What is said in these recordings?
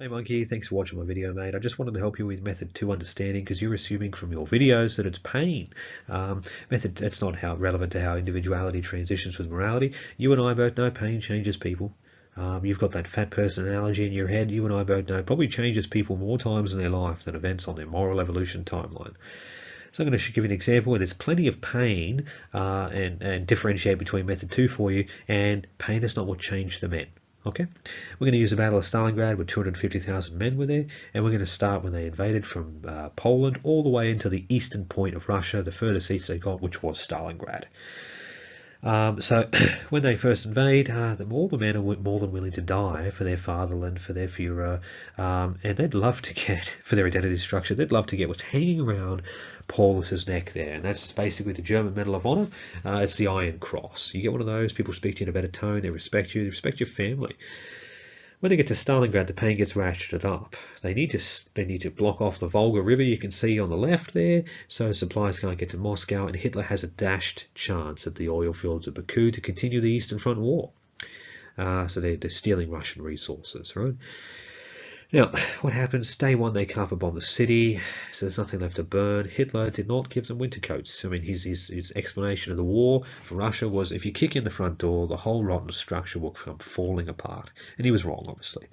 Monkey, thanks for watching my video, mate. I just wanted to help you with method 2 understanding, because you're assuming from your videos that it's pain. That's not how relevant to how individuality transitions with morality. You and I both know pain changes people. You've got that fat person analogy in your head. You and I both know it probably changes people more times in their life than events on their moral evolution timeline. So I'm going to give you an example where there's plenty of pain and differentiate between method 2 for you, and pain is not what changed the men. Okay, we're going to use the Battle of Stalingrad where 250,000 men were there, and we're going to start when they invaded from Poland all the way into the eastern point of Russia, the furthest east they got, which was Stalingrad. So when they first invade, all the men are more than willing to die for their fatherland, for their Führer, and they'd love to get, for their identity structure, they'd love to get what's hanging around Paulus's neck there, and that's basically the German Medal of Honor. It's the Iron Cross. You get one of those, people speak to you in a better tone, they respect you, they respect your family. When they get to Stalingrad, the pain gets ratcheted up. They need to block off the Volga River, you can see on the left there, so supplies can't get to Moscow, and Hitler has a dashed chance at the oil fields of Baku to continue the Eastern Front war. So they're stealing Russian resources, right? Now, what happens? Day one, they carpet bomb the city, so there's nothing left to burn. Hitler did not give them winter coats. I mean, his explanation of the war for Russia was, if you kick in the front door, the whole rotten structure will come falling apart. And he was wrong, obviously.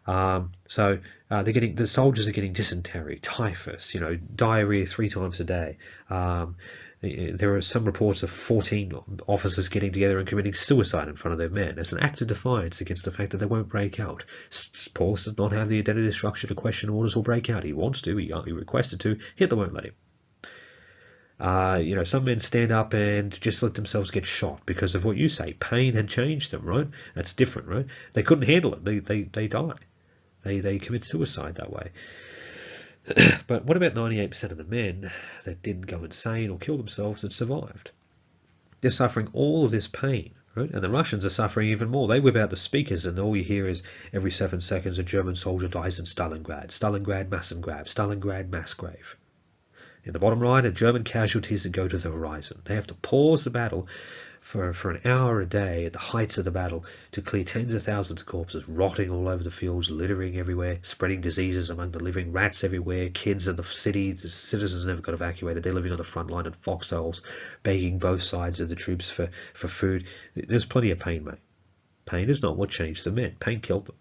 The soldiers are getting dysentery, typhus, diarrhea 3 times a day. There are some reports of 14 officers getting together and committing suicide in front of their men as an act of defiance against the fact that they won't break out. Paulus does not have the identity structure to question orders or break out. He wants to, he requested to. Hitler won't let him. Some men stand up and just let themselves get shot because of what you say. Pain had changed them, right? That's different, right? They couldn't handle it. They die. They commit suicide that way. But what about 98% of the men that didn't go insane or kill themselves that survived? They're suffering all of this pain, right? And the Russians are suffering even more. They whip out the speakers and all you hear is every 7 seconds a German soldier dies in Stalingrad. Stalingrad Massengrab. Stalingrad mass grave. In the bottom right are German casualties that go to the horizon. They have to pause the battle for an hour a day at the heights of the battle to clear tens of thousands of corpses rotting all over the fields, littering everywhere, spreading diseases among the living, rats everywhere, kids in the city, the citizens never got evacuated, they're living on the front line in foxholes, begging both sides of the troops for food. There's plenty of pain, mate. Pain is not what changed the men. Pain killed them.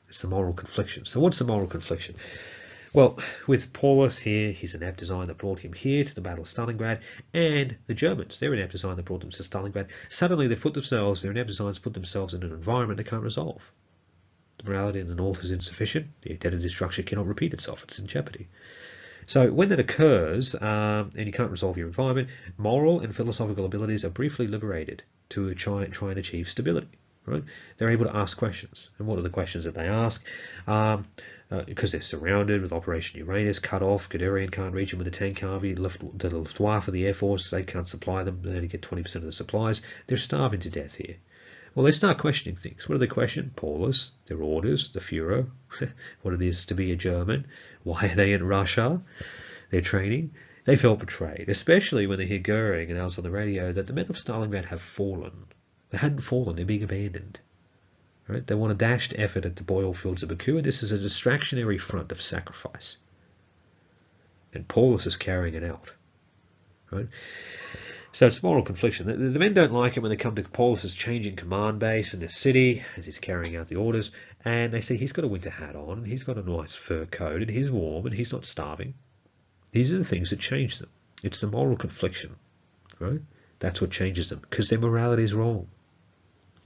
It's the moral confliction. So what's the moral confliction? Well, with Paulus here, he's an apt design that brought him here to the Battle of Stalingrad, and the Germans, they're an apt design that brought them to Stalingrad. Suddenly they've put themselves, their inept designs put themselves in an environment they can't resolve. The morality in the north is insufficient, the identity structure cannot repeat itself, it's in jeopardy. So when that occurs, and you can't resolve your environment, moral and philosophical abilities are briefly liberated to try and achieve stability. Right? They're able to ask questions. And what are the questions that they ask? Because they're surrounded with Operation Uranus, cut off, Guderian can't reach them with the tank army, the Luftwaffe, the Air Force, they can't supply them, they only get 20% of the supplies. They're starving to death here. Well, they start questioning things. What do they question? Paulus, their orders, the Führer, what it is to be a German, why are they in Russia, their training. They felt betrayed, especially when they hear Goering announce on the radio that the men of Stalingrad have fallen. They hadn't fallen, they're being abandoned. Right? They want a dashed effort at the oil fields of Baku, and this is a distractionary front of sacrifice. And Paulus is carrying it out. Right? So it's moral confliction. The men don't like it when they come to Paulus's changing command base in the city, as he's carrying out the orders, and they see he's got a winter hat on, and he's got a nice fur coat, and he's warm, and he's not starving. These are the things that change them. It's the moral confliction. Right? That's what changes them, because their morality is wrong.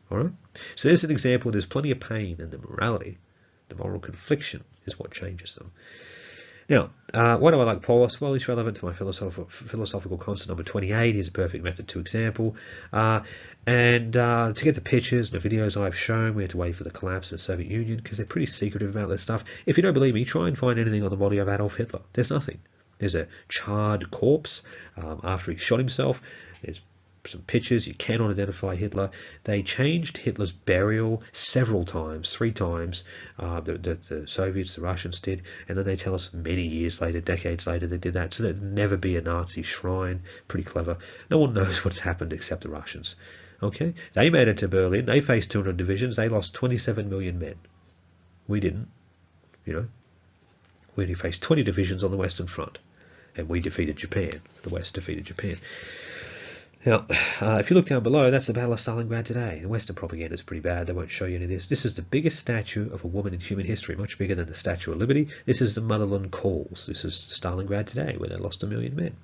All right. So there's an example. There's plenty of pain in the morality. The moral confliction is what changes them. Now, why do I like Paulus? Well, he's relevant to my philosophical constant number 28. He's a perfect method 2 example. To get the pictures and the videos I've shown, we had to wait for the collapse of the Soviet Union because they're pretty secretive about this stuff. If you don't believe me, try and find anything on the body of Adolf Hitler. There's nothing. There's a charred corpse after he shot himself. There's some pictures. You cannot identify Hitler. They changed Hitler's burial several times, 3 times. The Soviets, the Russians did, and then they tell us many years later, decades later, they did that. So there'd never be a Nazi shrine. Pretty clever. No one knows what's happened except the Russians. Okay, they made it to Berlin. They faced 200 divisions. They lost 27 million men. We didn't. you know, when he faced 20 divisions on the Western Front, and we defeated Japan. The West defeated Japan. Now, if you look down below, that's the Battle of Stalingrad today. The Western propaganda is pretty bad. They won't show you any of this. This is the biggest statue of a woman in human history, much bigger than the Statue of Liberty. This is the Motherland Calls. This is Stalingrad today, where they lost 1 million men.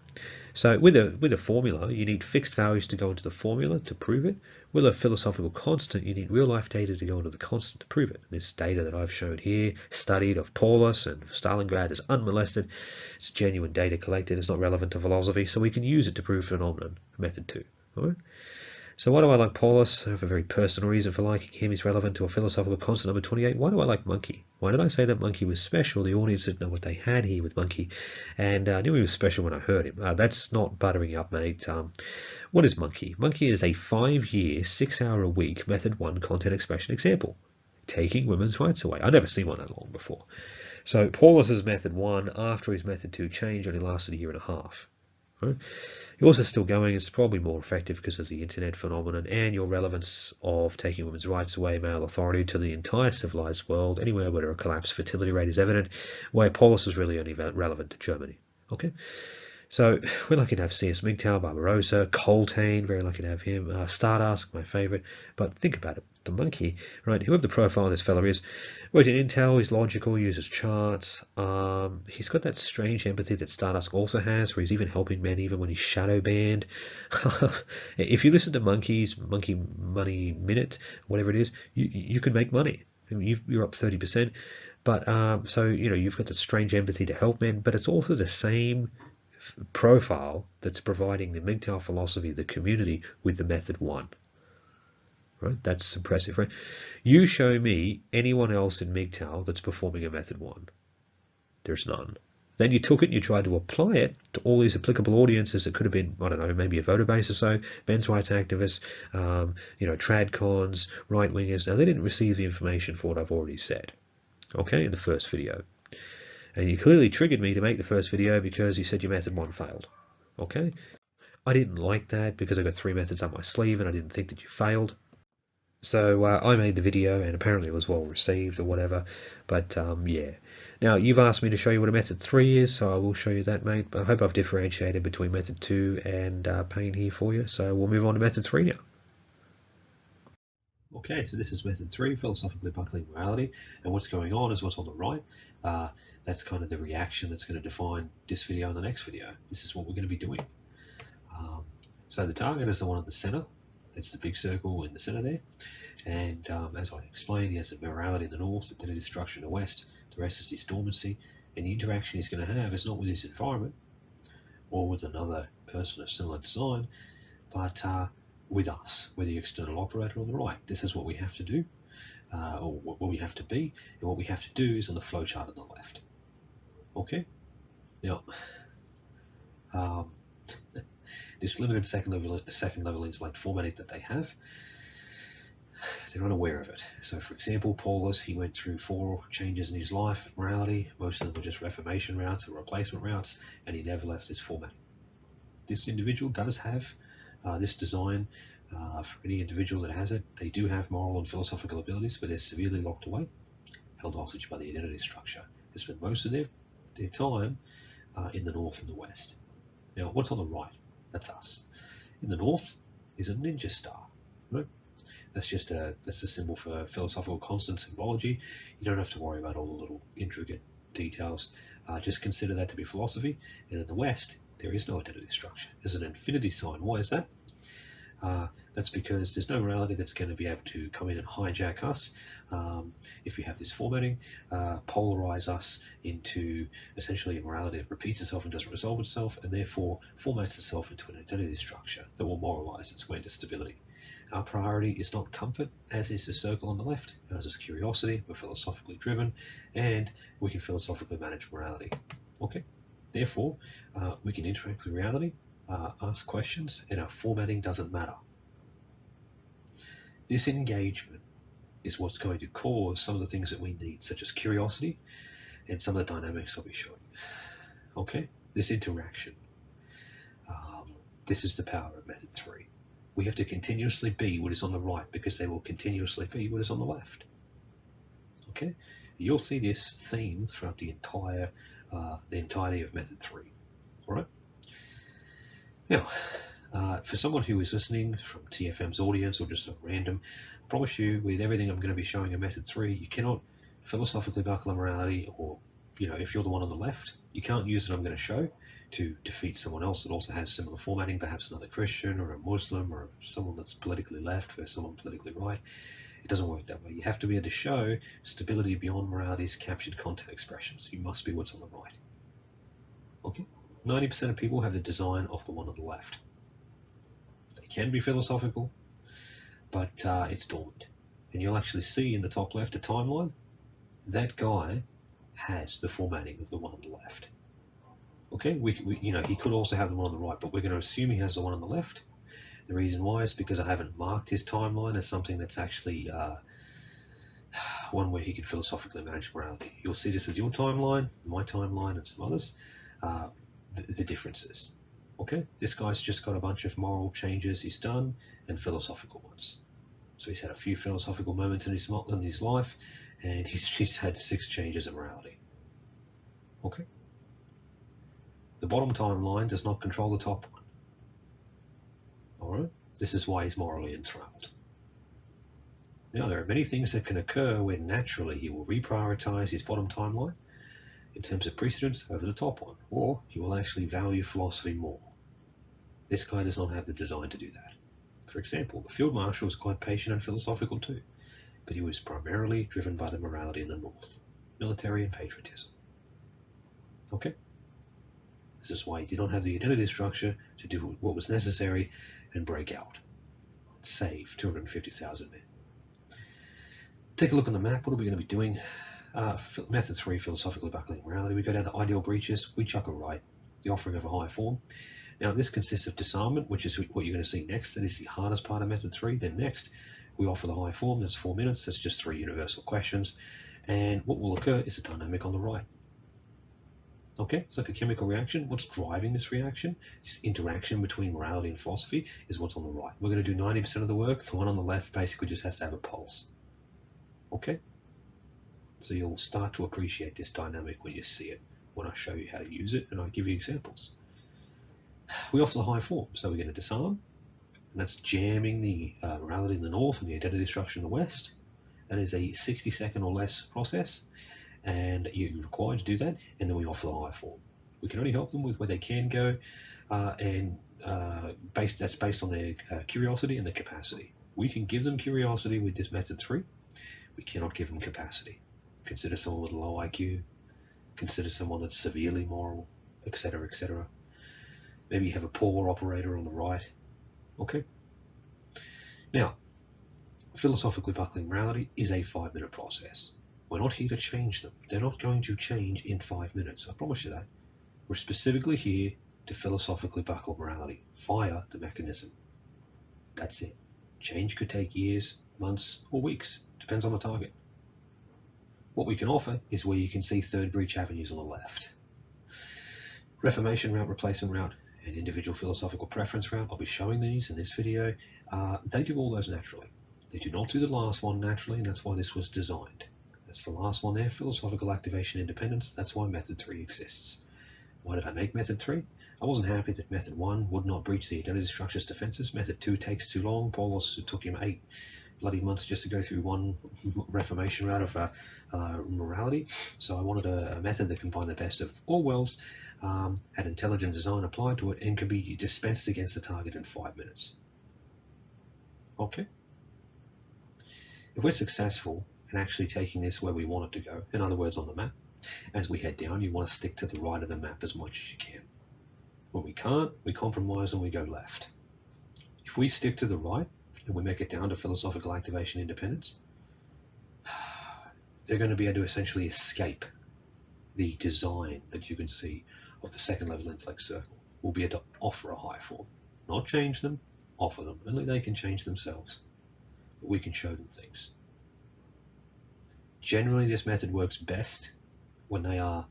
So with a formula, you need fixed values to go into the formula to prove it. With a philosophical constant, you need real-life data to go into the constant to prove it. This data that I've shown here, studied of Paulus and Stalingrad, is unmolested. It's genuine data collected. It's not relevant to philosophy, so we can use it to prove phenomenon. Method 2. All right? So why do I like Paulus? I have a very personal reason for liking him. He's relevant to a philosophical constant number 28. Why do I like Monkey? Why did I say that Monkey was special? The audience didn't know what they had here with Monkey, and I knew he was special when I heard him. That's not buttering up, mate. What is Monkey? Monkey is a 5-year, 6-hour-a-week Method 1 content expression example, taking women's rights away. I've never seen one that long before. So Paulus's Method 1, after his Method 2 change, only lasted a year and a half. Right? Yours is still going. It's probably more effective because of the internet phenomenon and your relevance of taking women's rights away, male authority to the entire civilized world, anywhere where a collapsed fertility rate is evident, where Paulus is really only relevant to Germany. Okay, so we're lucky to have C.S. MGTOW, Barbarossa, Coltane, very lucky to have him, Stardust, my favorite. But think about it, the Monkey, right, whoever the profile of this fella is, worked in Intel, he's logical, uses charts, he's got that strange empathy that Stardust also has, where he's even helping men even when he's shadow banned. If you listen to Monkey's Monkey Money Minute, whatever it is, you can make money. I mean, you're up 30%, but so, you know, you've got that strange empathy to help men, but it's also the same profile that's providing the MGTOW philosophy, the community, with the Method 1. Right? That's impressive, right? You show me anyone else in MGTOW that's performing a Method 1. There's none. Then you took it and you tried to apply it to all these applicable audiences that could have been, I don't know, maybe a voter base or so, men's rights activists, you know, tradcons, right-wingers. Now, they didn't receive the information for what I've already said, okay, in the first video. And you clearly triggered me to make the first video because you said your Method 1 failed, okay? I didn't like that because I got 3 methods up my sleeve and I didn't think that you failed. So I made the video and apparently it was well received or whatever, but yeah. Now you've asked me to show you what a Method 3 is, so I will show you that, mate. I hope I've differentiated between Method 2 and Pain here for you, so we'll move on to Method 3 now. Okay, so this is Method 3, philosophically buckling morality, and what's going on is what's on the right. That's kind of the reaction that's going to define this video and the next video. This is what we're going to be doing. So the target is the one in the center. That's the big circle in the center there. And as I explained, he has the morality in the north, the destruction in the west. The rest is his dormancy. And the interaction he's going to have is not with his environment or with another person of similar design, but with us, with the external operator on the right. This is what we have to do, or what we have to be, and what we have to do is on the flowchart on the left. Okay? Now, this limited second level intellect formatting that they have, they're unaware of it. So for example, Paulus, he went through 4 changes in his life of morality. Most of them were just reformation routes or replacement routes, and he never left this format. This individual does have this design. For any individual that has it, they do have moral and philosophical abilities, but they're severely locked away, held hostage by the identity structure. They spend most of their time in the north and the west. Now, what's on the right? That's us. In the north is a ninja star. Right? That's a symbol for philosophical constant symbology. You don't have to worry about all the little intricate details. Just consider that to be philosophy. And in the west, there is no identity structure. There's an infinity sign. Why is that? That's because there's no morality that's going to be able to come in and hijack us if you have this formatting, polarize us into essentially a morality that repeats itself and doesn't resolve itself, and therefore formats itself into an identity structure that will moralize its way into stability. Our priority is not comfort, as is the circle on the left. Ours is curiosity. We're philosophically driven, and we can philosophically manage morality. Okay, therefore, we can interact with reality, ask questions, and our formatting doesn't matter. This engagement is what's going to cause some of the things that we need, such as curiosity and some of the dynamics I'll be showing. Okay, this interaction. This is the power of Method 3. We have to continuously be what is on the right because they will continuously be what is on the left. Okay, You'll see this theme throughout the entirety of method 3. All right. Now, for someone who is listening from TFM's audience or just a random, I promise you, with everything I'm going to be showing in method 3, you cannot philosophically buckle a morality, or if you're the one on the left, you can't use what I'm going to show to defeat someone else that also has similar formatting, perhaps another Christian or a Muslim or someone that's politically left versus someone politically right. It doesn't work that way. You have to be able to show stability beyond morality's captured content expressions. You must be what's on the right. Okay? 90% of people have the design of the one on the left. They can be philosophical, but it's dormant. And you'll actually see in the top left a timeline. That guy has the formatting of the one on the left. Okay, he could also have the one on the right, but we're going to assume he has the one on the left. The reason why is because I haven't marked his timeline as something that's actually one where he can philosophically manage morality. You'll see this with your timeline, my timeline, and some others. The differences. Okay, this guy's just got a bunch of moral changes he's done and philosophical ones. So he's had a few philosophical moments in his life, and he's had 6 changes in morality. Okay. The bottom timeline does not control the top one. Alright? This is why he's morally enthralled. Now, there are many things that can occur where naturally he will reprioritize his bottom timeline in terms of precedence over the top one, or he will actually value philosophy more. This guy does not have the design to do that. For example, the Field Marshal was quite patient and philosophical too, but he was primarily driven by the morality in the North, military and patriotism. Okay? This is why he did not have the identity structure to do what was necessary and break out. Save 250,000 men. Take a look on the map. What are we going to be doing? Method 3, philosophically buckling morality. We go down to ideal breaches. We chuck a right, the offering of a high form. Now, this consists of disarmament, which is what you're going to see next. That is the hardest part of method 3. Then next, we offer the high form. That's 4 minutes. That's just 3 universal questions. And what will occur is a dynamic on the right. Okay, it's like a chemical reaction. What's driving this reaction? This interaction between morality and philosophy is what's on the right. We're going to do 90% of the work. The one on the left basically just has to have a pulse. Okay? So you'll start to appreciate this dynamic when you see it, when I show you how to use it and I give you examples. We offer the high form, so we're going to disarm, and that's jamming the morality in the North and the identity structure in the West. That is a 60-second or less process, and you're required to do that, and then we offer the high form. We can only help them with where they can go, and that's based on their curiosity and their capacity. We can give them curiosity with this method 3. We cannot give them capacity. Consider someone with low IQ, consider someone that's severely moral, etc., etc. Maybe you have a poor operator on the right. Okay? Now, philosophically buckling morality is a 5-minute process. We're not here to change them. They're not going to change in 5 minutes. I promise you that. We're specifically here to philosophically buckle morality via the mechanism. That's it. Change could take years, months, or weeks. Depends on the target. What we can offer is where you can see 3rd breach avenues on the left. Reformation route, replacement route, and individual philosophical preference route. I'll be showing these in this video. They do all those naturally. They do not do the last one naturally, and that's why this was designed. That's the last one there, philosophical activation independence. That's why method 3 exists. Why did I make method 3? I wasn't happy that method 1 would not breach the identity structure's defenses. Method 2 takes too long. Paulus, it took him 8 bloody months just to go through one reformation route of morality. So I wanted a method that combined the best of all worlds, had intelligent design applied to it, and could be dispensed against the target in 5 minutes. Okay? If we're successful in actually taking this where we want it to go, in other words on the map, as we head down, you want to stick to the right of the map as much as you can. When we can't, we compromise and we go left. If we stick to the right, and we make it down to philosophical activation independence, they're going to be able to essentially escape the design that you can see of the 2nd level intellect circle. We'll be able to offer a high form. Not change them, offer them. Only they can change themselves. But we can show them things. Generally, this method works best when they are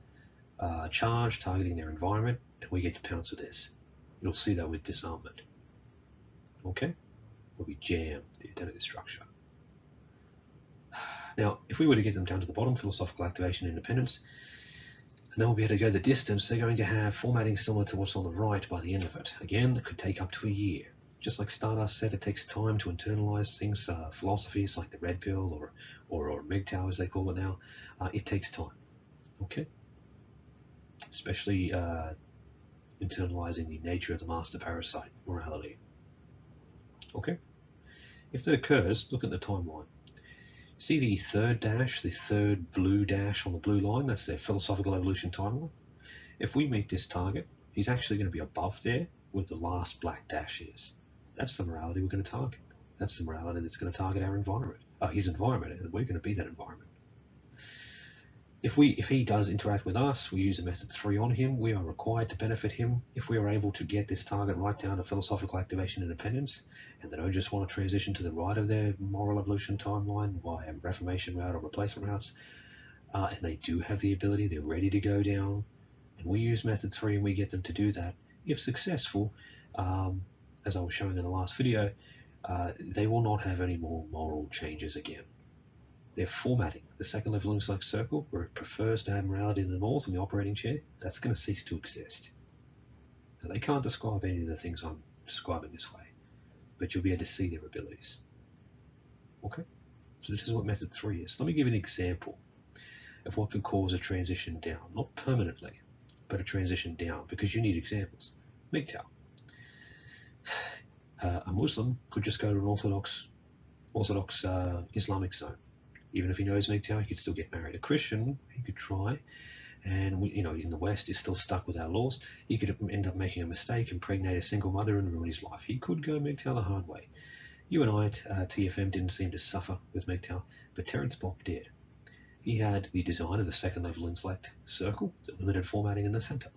charged, targeting their environment, and we get to pounce with this. You'll see that with disarmament. Okay? Where we jam the identity structure. Now, if we were to get them down to the bottom, philosophical activation, independence, and then we'll be able to go the distance, they're going to have formatting similar to what's on the right by the end of it. Again, it could take up to a year. Just like Stardust said, it takes time to internalize things, philosophies like the red pill or MGTOW as they call it now. It takes time, okay? Especially internalizing the nature of the master parasite, morality. Okay? If that occurs, look at the timeline. See the third dash, the third blue dash on the blue line? That's their philosophical evolution timeline. If we meet this target, he's actually going to be above there where the last black dash is. That's the morality we're going to target. That's the morality that's going to target our environment, his environment, and we're going to be that environment. If he does interact with us, we use a method 3 on him, we are required to benefit him. If we are able to get this target right down to philosophical activation independence, and they don't just want to transition to the right of their moral evolution timeline via reformation route or replacement routes, and they do have the ability, they're ready to go down, and we use method 3 and we get them to do that, if successful, as I was showing in the last video, they will not have any more moral changes again. Their formatting, the second level intellect circle, where it prefers to have morality in the north in the operating chair, that's going to cease to exist. Now, they can't describe any of the things I'm describing this way, but you'll be able to see their abilities. Okay? So this is what method 3 is. Let me give you an example of what could cause a transition down, not permanently, but a transition down, because you need examples. MGTOW. A Muslim could just go to an Orthodox Islamic zone. Even if he knows MGTOW, he could still get married. A Christian, he could try, and in the West, he's still stuck with our laws. He could end up making a mistake, impregnate a single mother, and ruin his life. He could go MGTOW the hard way. You and I at TFM didn't seem to suffer with MGTOW, but Terence Bock did. He had the design of the second level intellect circle, the limited formatting in the center.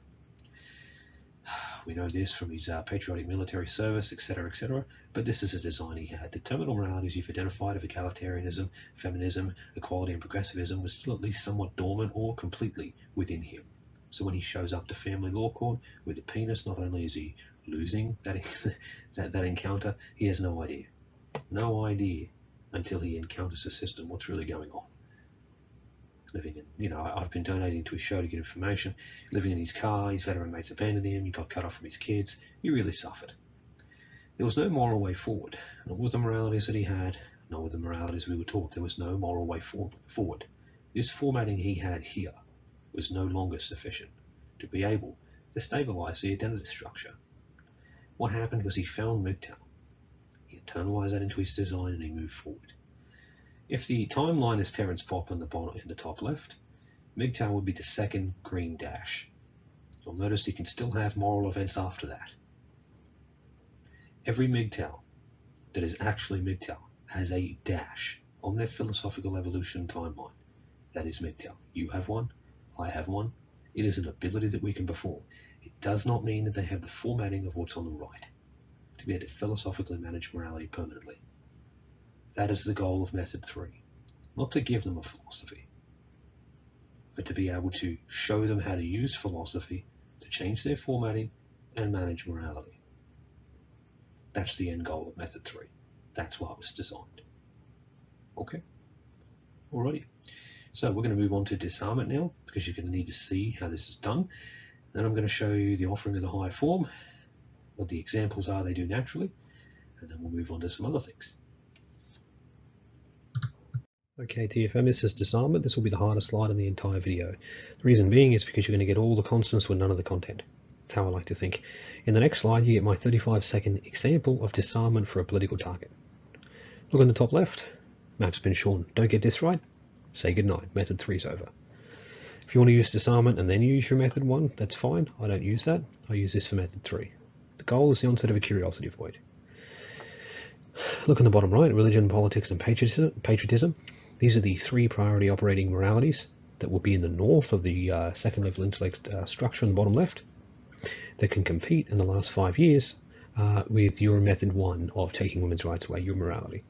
We know this from his patriotic military service, etc., but this is a design he had. The terminal moralities you've identified of egalitarianism, feminism, equality, and progressivism was still at least somewhat dormant or completely within him. So when he shows up to family law court with a penis, not only is he losing that encounter, he has no idea. No idea until he encounters the system, what's really going on. Living in, I've been donating to his show to get information, living in his car, his veteran mates abandoned him, he got cut off from his kids, he really suffered. There was no moral way forward, not with the moralities that he had, not with the moralities we were taught. There was no moral way forward. This formatting he had here was no longer sufficient to be able to stabilize the identity structure. What happened was he found MGTOW. He internalized that into his design and he moved forward. If the timeline is Terence Bock in the top left, MGTOW would be the second green dash. You'll notice he can still have moral events after that. Every MGTOW that is actually MGTOW has a dash on their philosophical evolution timeline. That is MGTOW. You have one, I have one. It is an ability that we can perform. It does not mean that they have the formatting of what's on the right to be able to philosophically manage morality permanently. That is the goal of method 3. Not to give them a philosophy, but to be able to show them how to use philosophy to change their formatting and manage morality. That's the end goal of method 3. That's why it was designed. Okay? Alrighty. So we're going to move on to disarmament now, because you're going to need to see how this is done. Then I'm going to show you the offering of the higher form, what the examples are they do naturally, and then we'll move on to some other things. Okay, TFM, this is disarmament. This will be the hardest slide in the entire video. The reason being is because you're going to get all the constants with none of the content. That's how I like to think. In the next slide, you get my 35-second example of disarmament for a political target. Look on the top left. Map's been shorn. Don't get this right? Say goodnight. Method 3's over. If you want to use disarmament and then use your method 1, that's fine. I don't use that. I use this for method 3. The goal is the onset of a curiosity void. Look on the bottom right, religion, politics, and patriotism. These are the 3 priority operating moralities that will be in the north of the second level intellect structure on the bottom left that can compete in the last 5 years with your method 1 of taking women's rights away, your morality.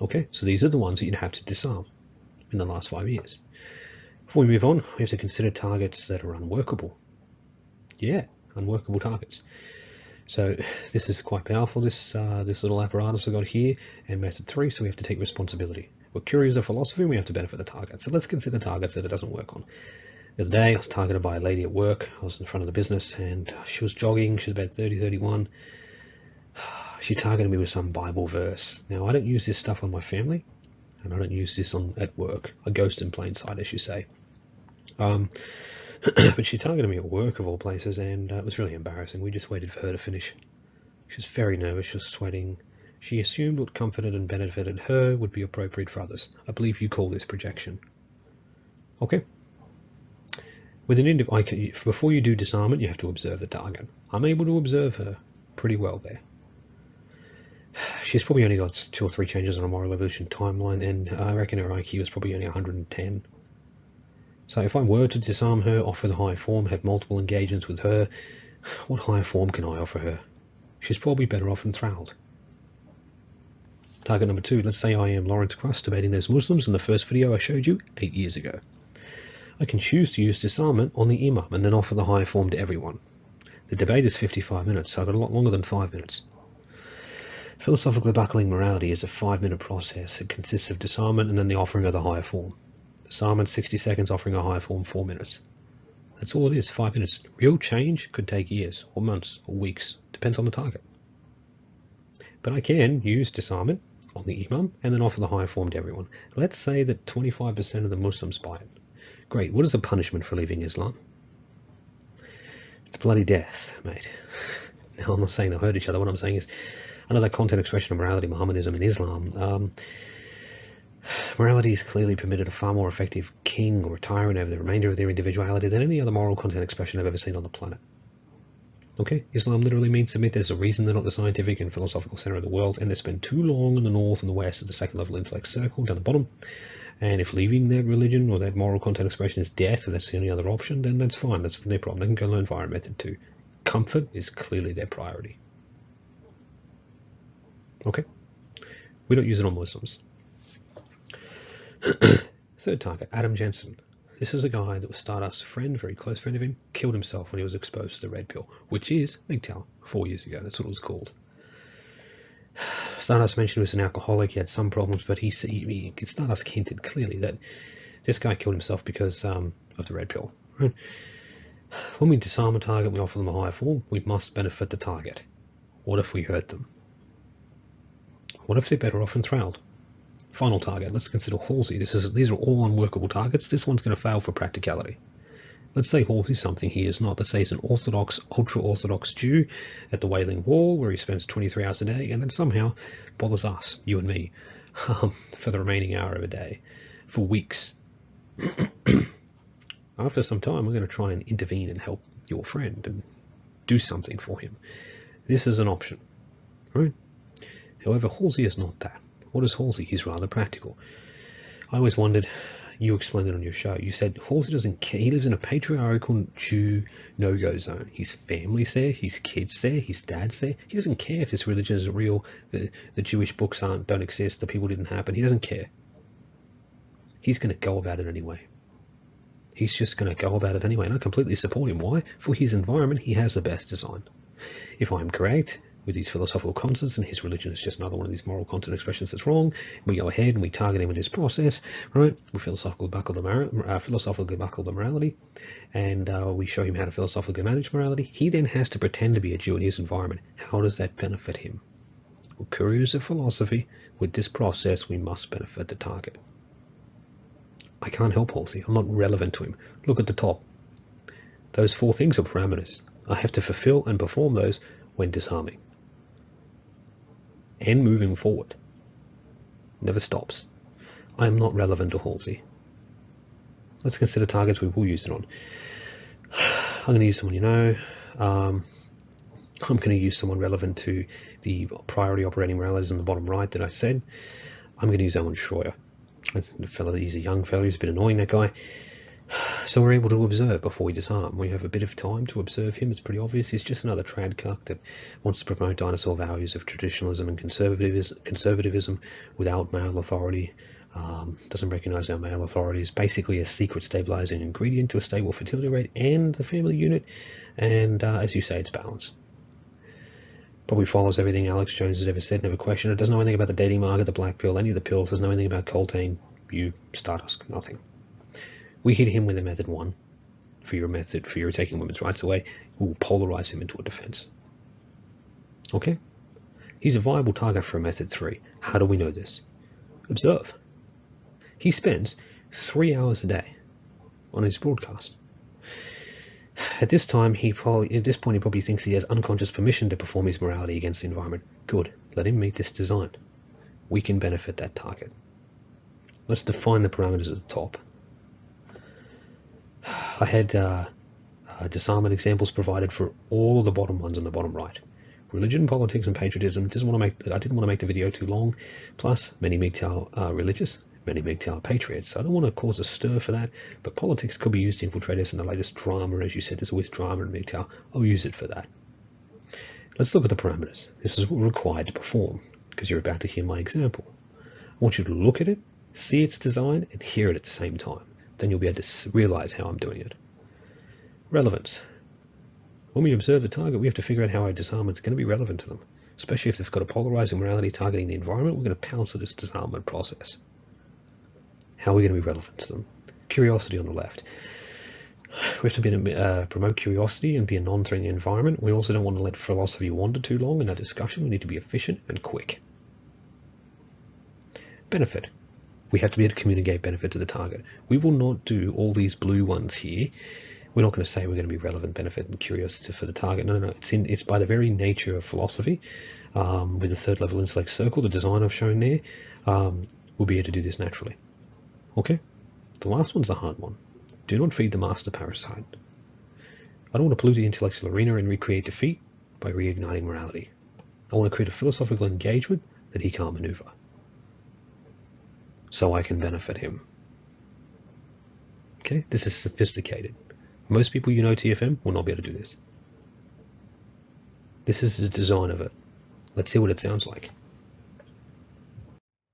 Okay, so these are the ones that you'd have to disarm in the last 5 years. Before we move on, we have to consider targets that are unworkable. Yeah, unworkable targets. So this is quite powerful, this little apparatus I've got here, and method 3, so we have to take responsibility. We're curious of philosophy, and we have to benefit the target. So let's consider targets that it doesn't work on. The other day I was targeted by a lady at work. I was in front of the business and she was jogging, she was about 30, 31. She targeted me with some Bible verse. Now I don't use this stuff on my family, and I don't use this at work. A ghost in plain sight, as you say. But she targeted me at work of all places, and it was really embarrassing. We just waited for her to finish. She was very nervous, she was sweating. She assumed what comforted and benefited her would be appropriate for others. I believe you call this projection. Okay? With an before you do disarmament, you have to observe the target. I'm able to observe her pretty well there. She's probably only got 2 or 3 changes on a moral evolution timeline, and I reckon her IQ is probably only 110. So if I were to disarm her, offer the higher form, have multiple engagements with her, what higher form can I offer her? She's probably better off enthralled. Target number 2, let's say I am Lawrence Cross debating those Muslims in the first video I showed you 8 years ago. I can choose to use disarmament on the imam and then offer the higher form to everyone. The debate is 55 minutes, so I've got a lot longer than 5 minutes. Philosophically buckling morality is a 5-minute process. It consists of disarmament and then the offering of the higher form. Disarmament 60 seconds, offering a higher form 4 minutes. That's all it is, 5 minutes. Real change could take years or months or weeks, depends on the target. But I can use disarmament on the imam and then offer the higher form to everyone. Let's say that 25% of the Muslims buy it. Great, what is the punishment for leaving Islam? It's bloody death, mate. Now I'm not saying they'll hurt each other, what I'm saying is another content expression of morality, Mohammedanism and Islam. Morality is clearly permitted a far more effective king or tyrant over the remainder of their individuality than any other moral content expression I've ever seen on the planet. Okay, Islam literally means submit. There's a reason they're not the scientific and philosophical center of the world, and they spend too long in the north and the west at the second level intellect circle down the bottom. And if leaving their religion or that moral content expression is death, or that's the only other option, then that's fine. That's their problem. They can go learn fire method 2. Comfort is clearly their priority. Okay, we don't use it on Muslims. Third target, Adam Jensen. This is a guy that was Stardust's friend, very close friend of him, killed himself when he was exposed to the red pill, which is MGTOW, 4 years ago. That's what it was called. Stardust mentioned he was an alcoholic, he had some problems, but Stardust hinted clearly that this guy killed himself because of the red pill. Right? When we disarm a target, we offer them a higher form, we must benefit the target. What if we hurt them? What if they're better off enthralled? Final target, let's consider Halsey. These are all unworkable targets. This one's going to fail for practicality. Let's say Halsey's something he is not. Let's say he's an Orthodox, ultra-Orthodox Jew at the Wailing Wall where he spends 23 hours a day and then somehow bothers us, you and me, for the remaining hour of a day, for weeks. After some time, we're going to try and intervene and help your friend and do something for him. This is an option, right? However, Halsey is not that. What is Halsey? He's rather practical. I always wondered, you explained it on your show, you said Halsey doesn't care. He lives in a patriarchal Jew no-go zone. His family's there, his kids there, his dad's there. He doesn't care if this religion is real, the Jewish books don't exist, the people didn't happen. He doesn't care. He's going to go about it anyway. He's just going to go about it anyway, and I completely support him. Why? For his environment, he has the best design. If I'm correct with these philosophical concepts, and his religion is just another one of these moral content expressions that's wrong, we go ahead and we target him with this process, right? We philosophically buckle the morality, and we show him how to philosophically manage morality. He then has to pretend to be a Jew in his environment. How does that benefit him? We're curious of philosophy. With this process, we must benefit the target. I can't help Halsey. I'm not relevant to him. Look at the top. Those 4 things are parameters. I have to fulfill and perform those when disarming. And moving forward. Never stops. I am not relevant to Halsey. Let's consider targets we will use it on. I'm going to use someone you know. I'm going to use someone relevant to the priority operating moralities in the bottom right that I said. I'm going to use Owen Schroyer. He's a young fellow, he's a bit annoying, that guy. So we're able to observe before we disarm. We have a bit of time to observe him. It's pretty obvious. He's just another trad cuck that wants to promote dinosaur values of traditionalism and conservatism without male authority. Doesn't recognize our male authority. Is basically a secret stabilizing ingredient to a stable fertility rate and the family unit. And as you say, it's balance. Probably follows everything Alex Jones has ever said, never questioned it. Doesn't know anything about the dating market, the black pill, any of the pills. Doesn't know anything about coltan, Stardust, nothing. We hit him with a method 1 for your taking women's rights away. We will polarize him into a defense. Okay? He's a viable target for a method 3. How do we know this? Observe. He spends 3 hours a day on his broadcast. At this point, he probably thinks he has unconscious permission to perform his morality against the environment. Good. Let him meet this design. We can benefit that target. Let's define the parameters at the top. I had disarmament examples provided for all of the bottom ones on the bottom right. Religion, politics, and patriotism. I didn't want to make the video too long. Plus, many MGTOW are religious, many MGTOW are patriots. So I don't want to cause a stir for that, but politics could be used to infiltrate us in the latest drama. As you said, there's always drama in MGTOW. I'll use it for that. Let's look at the parameters. This is what we're required to perform, because you're about to hear my example. I want you to look at it, see its design, and hear it at the same time. Then you'll be able to realize how I'm doing it. Relevance. When we observe the target, we have to figure out how our disarmament is going to be relevant to them. Especially if they've got a polarizing morality targeting the environment, we're going to pounce at this disarmament process. How are we going to be relevant to them? Curiosity on the left. We have to promote curiosity and be a non-threatening environment. We also don't want to let philosophy wander too long in our discussion. We need to be efficient and quick. Benefit. We have to be able to communicate benefit to the target. We will not do all these blue ones here. We're not going to say we're going to be relevant, benefit, and curiosity for the target. No. It's by the very nature of philosophy, with the third level intellect circle, the design I've shown there, we'll be able to do this naturally. Okay? The last one's the hard one. Do not feed the master parasite. I don't want to pollute the intellectual arena and recreate defeat by reigniting morality. I want to create a philosophical engagement that he can't maneuver, so I can benefit him. Okay? This is sophisticated. Most people TFM will not be able to do this. This is the design of it. Let's hear what it sounds like.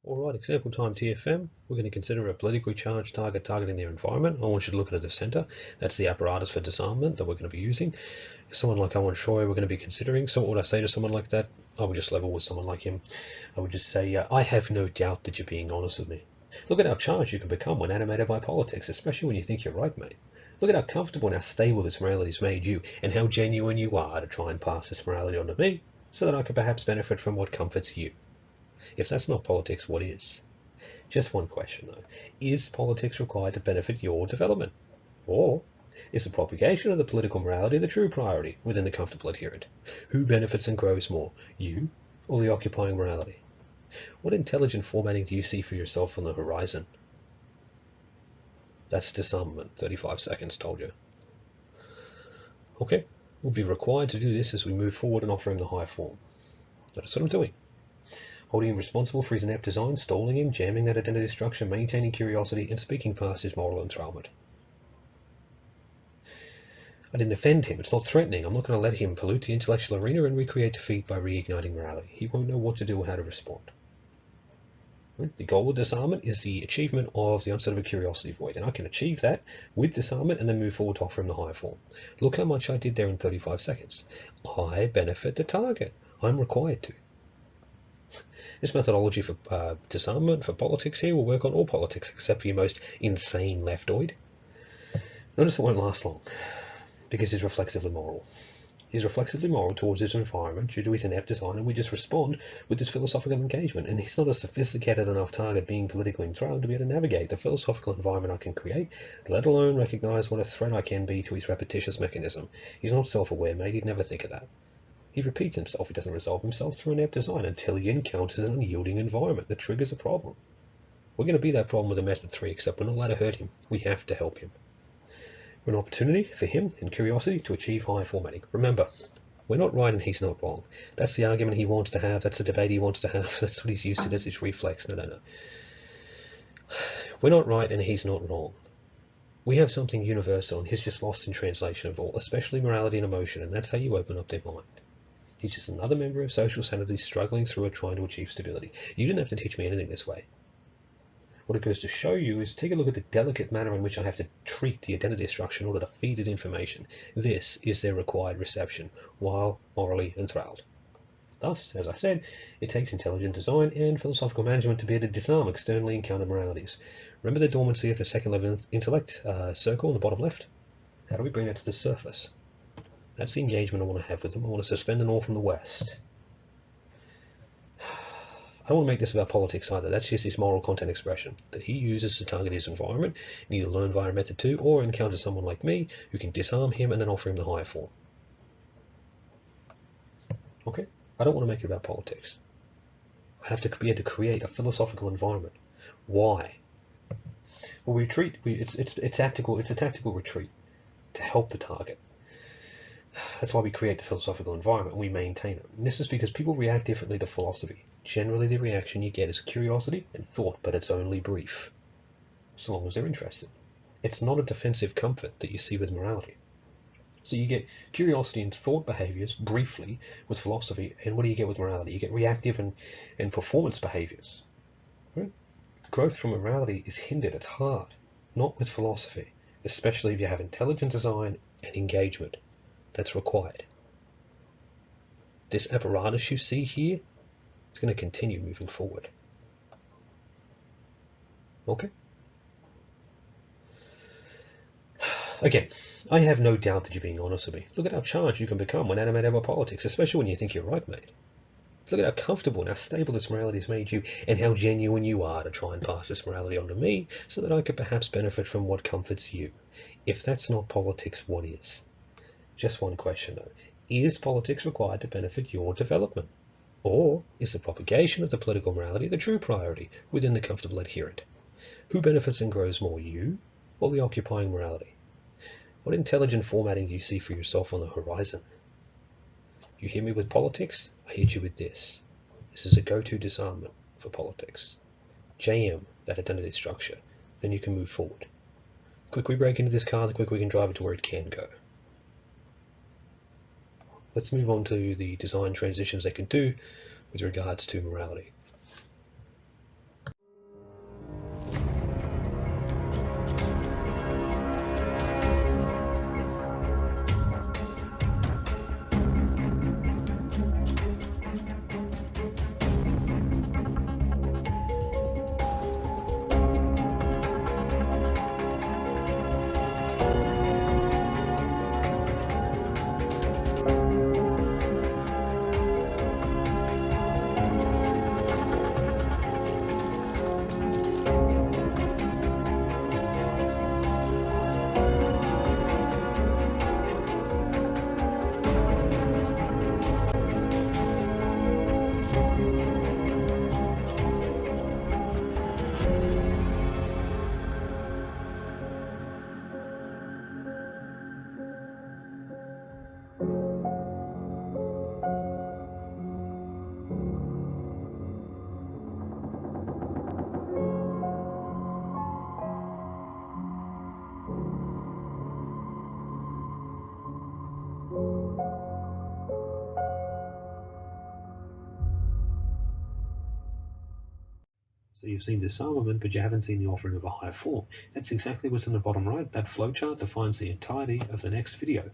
Alright, example time TFM. We're going to consider a politically charged target targeting their environment. I want you to look at the center. That's the apparatus for disarmament that we're going to be using. Someone like Marshal we're going to be considering. So what would I say to someone like that? I would just level with someone like him. I would just say, I have no doubt that you're being honest with me. Look at how charged you can become when animated by politics, especially when you think you're right, mate. Look at how comfortable and how stable this morality has made you, and how genuine you are to try and pass this morality on to me, so that I can perhaps benefit from what comforts you. If that's not politics, what is? Just one question though. Is politics required to benefit your development? Or is the propagation of the political morality the true priority within the comfortable adherent? Who benefits and grows more, you or the occupying morality? What intelligent formatting do you see for yourself on the horizon? That's disarmament. 35 seconds, told you. Okay, we'll be required to do this as we move forward and offer him the higher form. Notice what I'm doing. Holding him responsible for his inept design, stalling him, jamming that identity structure, maintaining curiosity, and speaking past his moral enthrallment. I didn't offend him. It's not threatening. I'm not going to let him pollute the intellectual arena and recreate defeat by reigniting morality. He won't know what to do or how to respond. The goal of disarmament is the achievement of the onset of a curiosity void, and I can achieve that with disarmament and then move forward to offer him the higher form. Look how much I did there in 35 seconds. I benefit the target. I'm required to. This methodology for disarmament, for politics here, will work on all politics except for your most insane leftoid. Notice it won't last long, because he's reflexively moral. He's reflexively moral towards his environment due to his inept design, and we just respond with this philosophical engagement. And he's not a sophisticated enough target being politically enthralled to be able to navigate the philosophical environment I can create, let alone recognize what a threat I can be to his repetitious mechanism. He's not self-aware, mate. He'd never think of that. He repeats himself. He doesn't resolve himself through inept design until he encounters an unyielding environment that triggers a problem. We're going to be that problem with a method 3, except we're not allowed to hurt him. We have to help him. We're an opportunity for him and curiosity to achieve high formatting. Remember, we're not right and he's not wrong. That's the argument he wants to have. That's the debate he wants to have. That's what he's used to. That's his reflex. No. We're not right and he's not wrong. We have something universal and he's just lost in translation of all, especially morality and emotion, and that's how you open up their mind. He's just another member of social sanity struggling through it, trying to achieve stability. You didn't have to teach me anything this way. What it goes to show you is take a look at the delicate manner in which I have to treat the identity structure in order to feed it information. This is their required reception, while morally enthralled. Thus, as I said, it takes intelligent design and philosophical management to be able to disarm externally encountered moralities. Remember the dormancy of the second level intellect circle on the bottom left? How do we bring that to the surface? That's the engagement I want to have with them. I want to suspend the North and the West. I don't want to make this about politics either. That's just his moral content expression that he uses to target his environment, and either learn via method 2 or encounter someone like me who can disarm him and then offer him the higher form. Okay? I don't want to make it about politics. I have to be able to create a philosophical environment. Why? Well, we retreat. It's tactical. It's a tactical retreat to help the target. That's why we create the philosophical environment and we maintain it. And this is because people react differently to philosophy. Generally, the reaction you get is curiosity and thought, but it's only brief, so long as they're interested. It's not a defensive comfort that you see with morality. So you get curiosity and thought behaviors briefly with philosophy, and what do you get with morality? You get reactive and performance behaviors. Right? Growth from morality is hindered, it's hard, not with philosophy, especially if you have intelligent design and engagement that's required. This apparatus you see here, it's going to continue moving forward. Okay? Again, I have no doubt that you're being honest with me. Look at how charged you can become when animated by politics, especially when you think you're right, mate. Look at how comfortable and how stable this morality has made you, and how genuine you are to try and pass this morality on to me, so that I could perhaps benefit from what comforts you. If that's not politics, what is? Just one question though. Is politics required to benefit your development? Or is the propagation of the political morality the true priority within the comfortable adherent? Who benefits and grows more, you or the occupying morality? What intelligent formatting do you see for yourself on the horizon? You hear me with politics, I hit you with this. This is a go-to disarmament for politics. JM, that identity structure. Then you can move forward. The quicker we break into this car, the quicker we can drive it to where it can go. Let's move on to the design transitions they can do with regards to morality. So you've seen disarmament, but you haven't seen the offering of a higher form. That's exactly what's in the bottom right. That flowchart defines the entirety of the next video.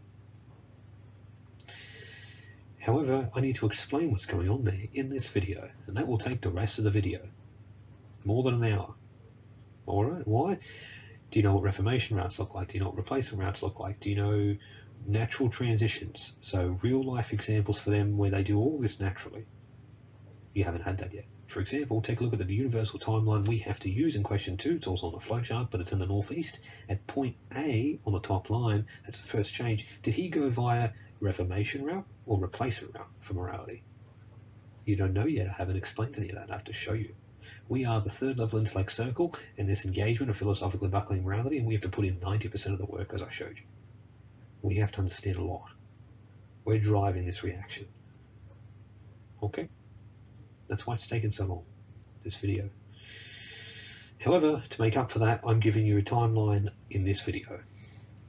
However, I need to explain what's going on there in this video, and that will take the rest of the video. More than an hour. Alright, why? Do you know what reformation routes look like? Do you know what replacement routes look like? Do you know natural transitions? So real life examples for them where they do all this naturally. You haven't had that yet. For example, take a look at the universal timeline we have to use in question 2. It's also on the flowchart, but it's in the northeast. At point A on the top line, that's the first change. Did he go via reformation route or replacement route for morality? You don't know yet. I haven't explained any of that. I have to show you. We are the third level intellect circle in this engagement of philosophically buckling morality, and we have to put in 90% of the work, as I showed you. We have to understand a lot. We're driving this reaction. Okay? That's why it's taken so long, this video. However, to make up for that, I'm giving you a timeline in this video.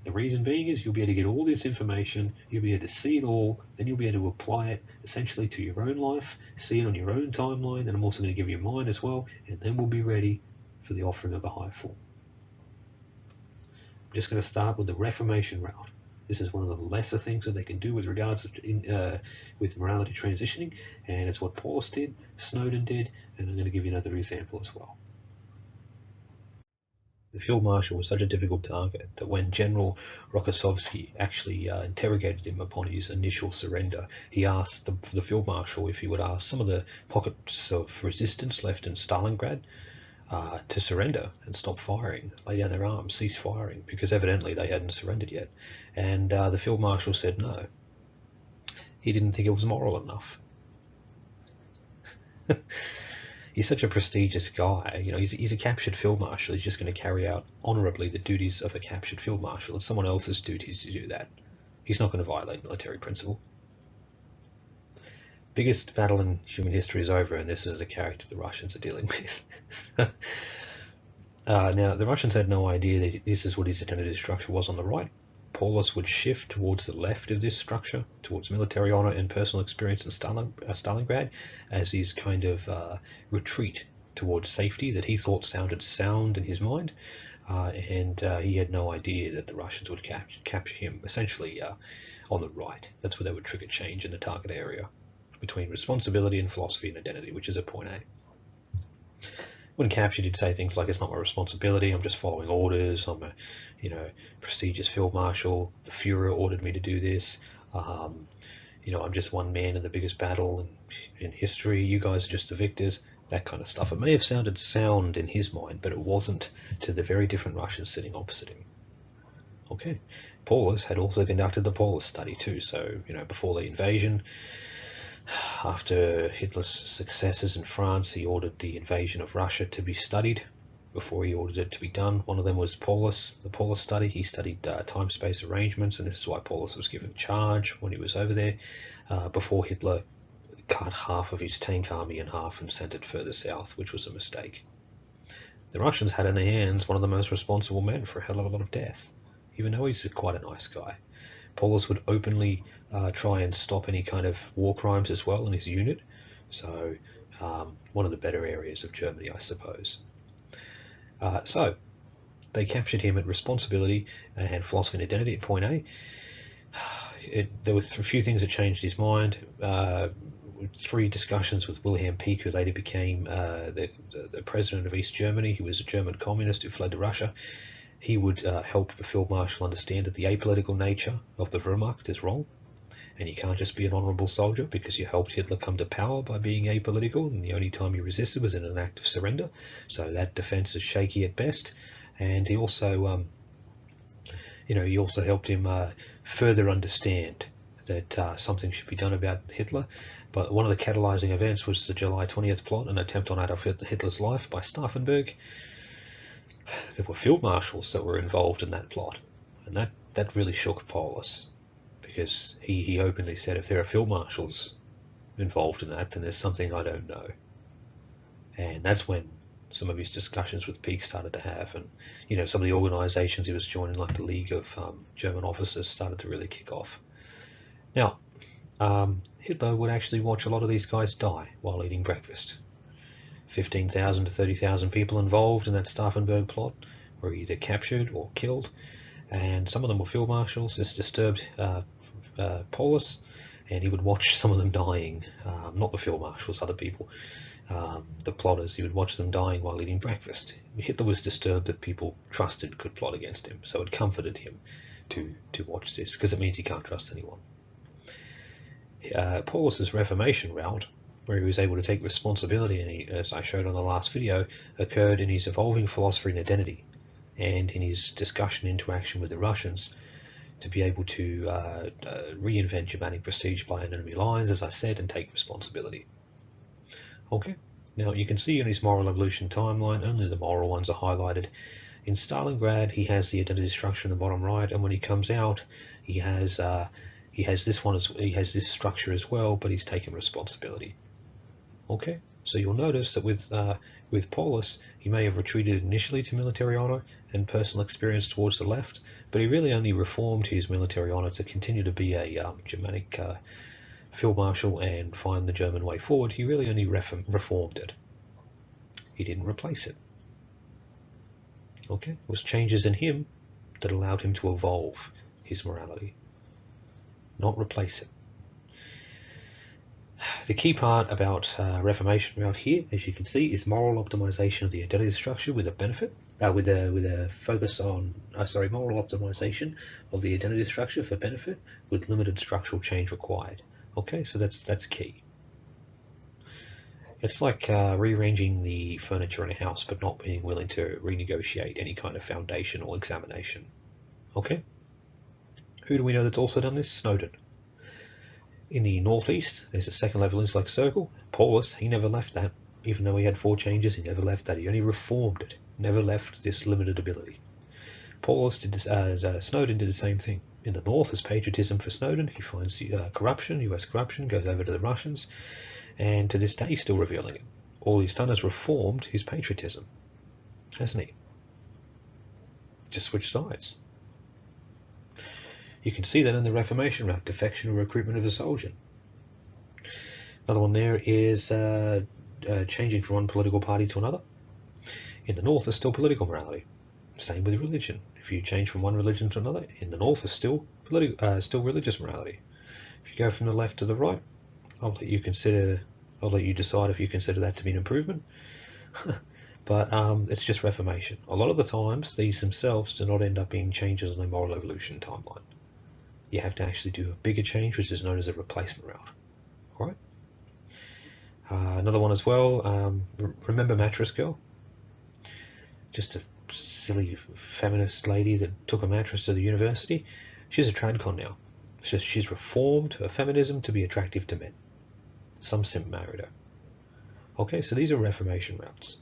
The reason being is you'll be able to get all this information, you'll be able to see it all, then you'll be able to apply it essentially to your own life, see it on your own timeline, and I'm also going to give you mine as well, and then we'll be ready for the offering of the high form. I'm just going to start with the reformation route. This is one of the lesser things that they can do with regards to with morality transitioning, and it's what Paulus did, Snowden did, and I'm going to give you another example as well. The field marshal was such a difficult target that when General Rokossovsky actually interrogated him upon his initial surrender, he asked the field marshal if he would ask some of the pockets of resistance left in Stalingrad to surrender and stop firing, lay down their arms, cease firing, because evidently they hadn't surrendered yet. And the field marshal said no. He didn't think it was moral enough. He's such a prestigious guy. You know, he's a captured field marshal. He's just going to carry out honorably the duties of a captured field marshal. It's someone else's duties to do that. He's not going to violate military principle. Biggest battle in human history is over, and this is the character the Russians are dealing with. Now, the Russians had no idea that this is what his identity structure was on the right. Paulus would shift towards the left of this structure, towards military honor and personal experience in Stalingrad, as his kind of retreat towards safety that he thought sounded sound in his mind. And he had no idea that the Russians would capture him essentially on the right. That's where they would trigger change in the target area between responsibility and philosophy and identity, which is at point A. When captured, he'd say things like, "It's not my responsibility. I'm just following orders. I'm a, prestigious field marshal. The Führer ordered me to do this. I'm just one man in the biggest battle in history. You guys are just the victors." That kind of stuff. It may have sounded sound in his mind, but it wasn't to the very different Russians sitting opposite him. Okay, Paulus had also conducted the Paulus study too. So before the invasion. After Hitler's successes in France, he ordered the invasion of Russia to be studied before he ordered it to be done. One of them was Paulus, the Paulus study. He studied time-space arrangements, and this is why Paulus was given charge when he was over there, before Hitler cut half of his tank army in half and sent it further south, which was a mistake. The Russians had in their hands one of the most responsible men for a hell of a lot of death, even though he's quite a nice guy. Paulus would openly try and stop any kind of war crimes as well in his unit. So one of the better areas of Germany, I suppose. So they captured him at responsibility and philosophy and identity at point A. There were a few things that changed his mind. 3 discussions with Wilhelm Pieck, who later became the president of East Germany. He was a German communist who fled to Russia. He would help the field marshal understand that the apolitical nature of the Wehrmacht is wrong, and you can't just be an honorable soldier because you helped Hitler come to power by being apolitical, and the only time you resisted was in an act of surrender. So that defense is shaky at best. And he also, he also helped him further understand that something should be done about Hitler. But one of the catalyzing events was the July 20th plot, an attempt on Adolf Hitler's life by Stauffenberg. There were field marshals that were involved in that plot, and that really shook Paulus, because he openly said, if there are field marshals involved in that, then there's something I don't know. And that's when some of his discussions with Pieck started to have, and some of the organizations he was joining, like the League of German Officers, started to really kick off. Now, Hitler would actually watch a lot of these guys die while eating breakfast. 15,000 to 30,000 people involved in that Stauffenberg plot were either captured or killed, and some of them were field marshals. This disturbed Paulus, and he would watch some of them dying, not the field marshals, other people, the plotters. He would watch them dying while eating breakfast. Hitler was disturbed that people trusted could plot against him, so it comforted him to watch this, because it means he can't trust anyone. Paulus's Reformation route, where he was able to take responsibility, and as I showed on the last video, occurred in his evolving philosophy and identity, and in his discussion interaction with the Russians, to be able to reinvent Germanic prestige by enemy lines, as I said, and take responsibility. Okay, now you can see in his moral evolution timeline, only the moral ones are highlighted. In Stalingrad, he has the identity structure in the bottom right, and when he comes out, he has this structure as well, but he's taken responsibility. Okay, so you'll notice that with Paulus, he may have retreated initially to military honor and personal experience towards the left, but he really only reformed his military honor to continue to be a Germanic field marshal and find the German way forward. He really only reformed it. He didn't replace it. Okay, it was changes in him that allowed him to evolve his morality, not replace it. The key part about Reformation route here, as you can see, is moral optimization of the identity structure with a benefit, with a focus on, moral optimization of the identity structure for benefit with limited structural change required. Okay, so that's key. It's like rearranging the furniture in a house, but not being willing to renegotiate any kind of foundational examination. Okay, who do we know that's also done this? Snowden. In the northeast, there's a second level intellect circle. Paulus, he never left that. Even though he had 4 changes, he never left that. He only reformed it. Never left this limited ability. Paulus did this, Snowden did the same thing. In the north, there's patriotism for Snowden. He finds corruption, US corruption, goes over to the Russians, and to this day he's still revealing it. All he's done is reformed his patriotism, hasn't he? Just switch sides. You can see that in the Reformation route, defection or recruitment of a soldier. Another one there is changing from one political party to another. In the north, there's still political morality. Same with religion. If you change from one religion to another, in the north, there's still religious morality. If you go from the left to the right, I'll let you decide if you consider that to be an improvement. But it's just Reformation. A lot of the times, these themselves do not end up being changes on the moral evolution timeline. You have to actually do a bigger change, which is known as a replacement route. All right. Another one as well. Remember Mattress Girl? Just a silly feminist lady that took a mattress to the university. She's a tradcon now. She's reformed her feminism to be attractive to men. Some simp married her. Okay, so these are Reformation routes.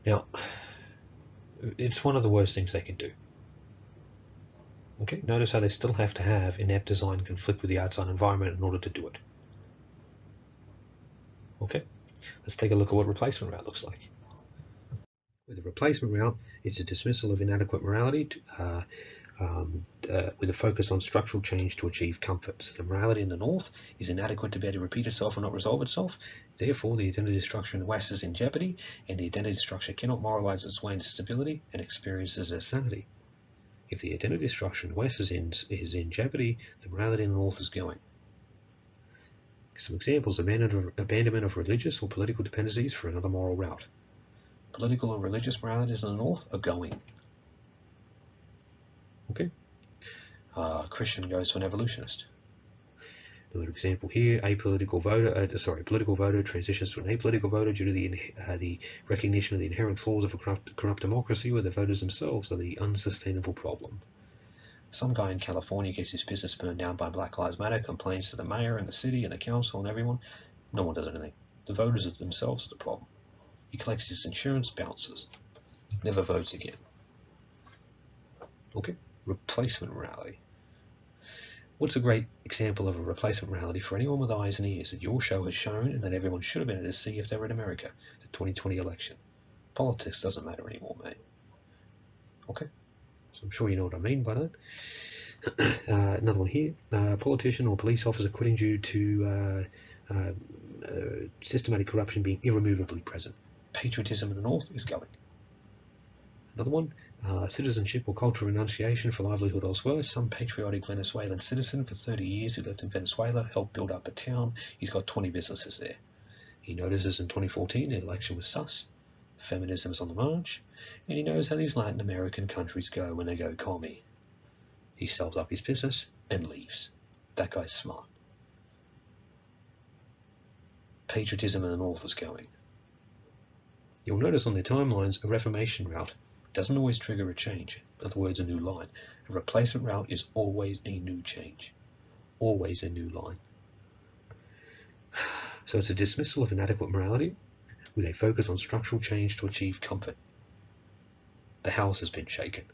Now, it's one of the worst things they can do. Okay, notice how they still have to have inept design conflict with the outside environment in order to do it. Okay, let's take a look at what replacement route looks like. With a replacement route, it's a dismissal of inadequate morality with a focus on structural change to achieve comfort. So the morality in the north is inadequate to be able to repeat itself or not resolve itself. Therefore, the identity structure in the west is in jeopardy, and the identity structure cannot moralize its way into stability and experiences as sanity. If the identity structure in the west is in jeopardy, the morality in the north is going. Some examples: abandonment of religious or political dependencies for another moral route. Political or religious moralities in the north are going. Okay. Christian goes to an evolutionist. Another example here: political voter transitions to an apolitical voter due to the recognition of the inherent flaws of a corrupt democracy, where the voters themselves are the unsustainable problem. Some guy in California gets his business burned down by Black Lives Matter, complains to the mayor and the city and the council and everyone. No one does anything. The voters themselves are the problem. He collects his insurance, bounces, never votes again. Okay, replacement morality. What's a great example of a replacement morality for anyone with eyes and ears that your show has shown and that everyone should have been able to see if they were in America, the 2020 election? Politics doesn't matter anymore, mate. Okay, so I'm sure you know what I mean by that. Another one here: politician or police officer quitting due to systematic corruption being irremovably present. Patriotism in the north is going. Another one: citizenship or cultural renunciation for livelihood elsewhere. Some patriotic Venezuelan citizen for 30 years who lived in Venezuela, helped build up a town. He's got 20 businesses there. He notices in 2014 the election was sus. Feminism is on the march. And he knows how these Latin American countries go when they go commie. He sells up his business and leaves. That guy's smart. Patriotism in the north is going. You'll notice on their timelines a Reformation route doesn't always trigger a change. In other words, a new line. A replacement route is always a new change. Always a new line. So it's a dismissal of inadequate morality with a focus on structural change to achieve comfort. The house has been shaken.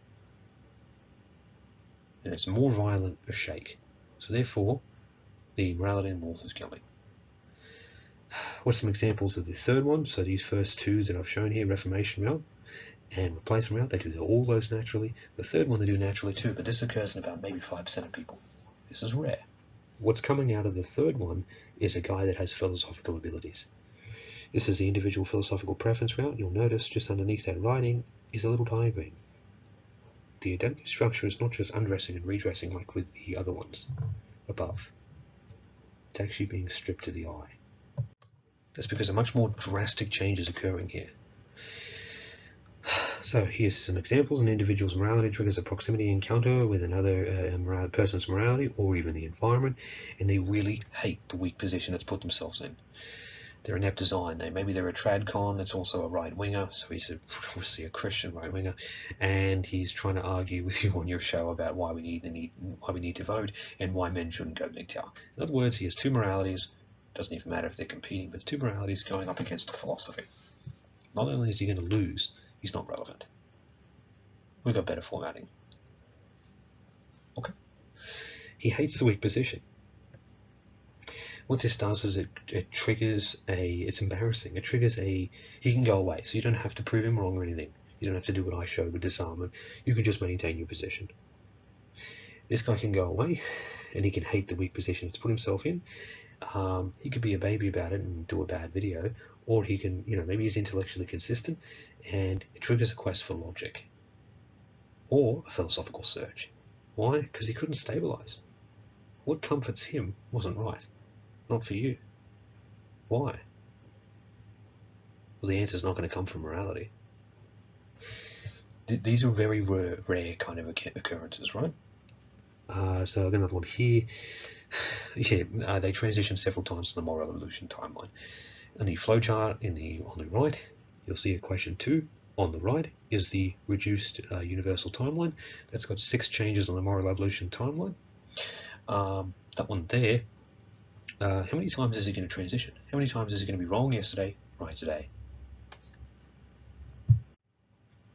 And it's more violent a shake. So therefore, the morality in the north is coming. What's some examples of the third one? So these first two that I've shown here, Reformation route and replacement route, they do all those naturally. The third one they do naturally too, but this occurs in about maybe 5% of people. This is rare. What's coming out of the third one is a guy that has philosophical abilities. This is the individual philosophical preference route. You'll notice just underneath that writing is a little diagram. The identity structure is not just undressing and redressing like with the other ones above. It's actually being stripped to the eye. That's because a much more drastic change is occurring here. So here's some examples. An individual's morality triggers a proximity encounter with another person's morality or even the environment, and they really hate the weak position it's put themselves in. They're inept design. Maybe they're a tradcon that's also a right-winger, so he's obviously a Christian right-winger, and he's trying to argue with you on your show about why we need to vote and why men shouldn't go MGTOW. In other words, he has two moralities. Doesn't even matter if they're competing, but two moralities going up against a philosophy. Not only is he going to lose, he's not relevant. We've got better formatting. Okay. He hates the weak position. What this does is it triggers it's embarrassing. It triggers he can go away. So you don't have to prove him wrong or anything. You don't have to do what I showed with disarmament. You can just maintain your position. This guy can go away and he can hate the weak position to put himself in. He could be a baby about it and do a bad video, or he can, maybe he's intellectually consistent and it triggers a quest for logic or a philosophical search. Why? Because he couldn't stabilize. What comforts him wasn't right. Not for you. Why? Well, the answer's not going to come from morality. These are very rare kind of occurrences, right? So I've got another one here. Yeah, they transition several times in the moral evolution timeline. In the flowchart on the right, you'll see equation 2. On the right is the reduced universal timeline. That's got 6 changes on the moral evolution timeline. That one there, how many times is it going to transition? How many times is it going to be wrong yesterday, right today?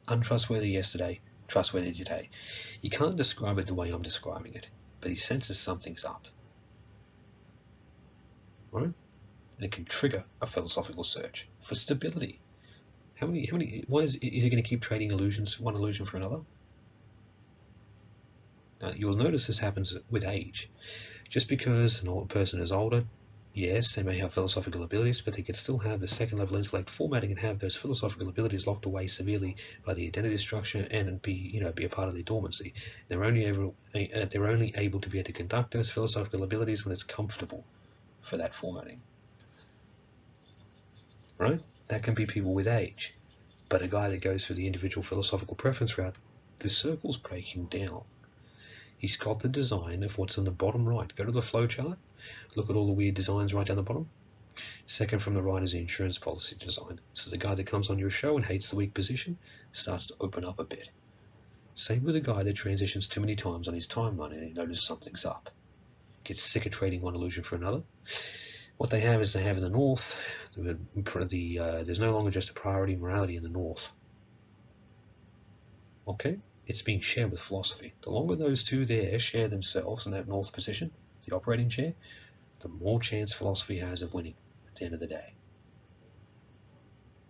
Untrustworthy yesterday, trustworthy today. You can't describe it the way I'm describing it, but he senses something's up. Right? And it can trigger a philosophical search for stability. Why is he going to keep trading illusions, one illusion for another? Now, you'll notice this happens with age. Just because an old person is older, yes, they may have philosophical abilities, but they can still have the second level intellect formatting and have those philosophical abilities locked away severely by the identity structure and be a part of their dormancy. They're only able to be able to conduct those philosophical abilities when it's comfortable for that formatting. Right? That can be people with age. But a guy that goes through the individual philosophical preference route, the circle's breaking down. He's got the design of what's on the bottom right. Go to the flowchart. Look at all the weird designs right down the bottom. Second from the right is the insurance policy design. So the guy that comes on your show and hates the weak position starts to open up a bit. Same with the guy that transitions too many times on his timeline and he notices something's up. Gets sick of trading one illusion for another. What they have is in the north, there's no longer just a priority morality in the north. Okay? It's being shared with philosophy. The longer those two there share themselves in that north position, the operating chair, the more chance philosophy has of winning at the end of the day.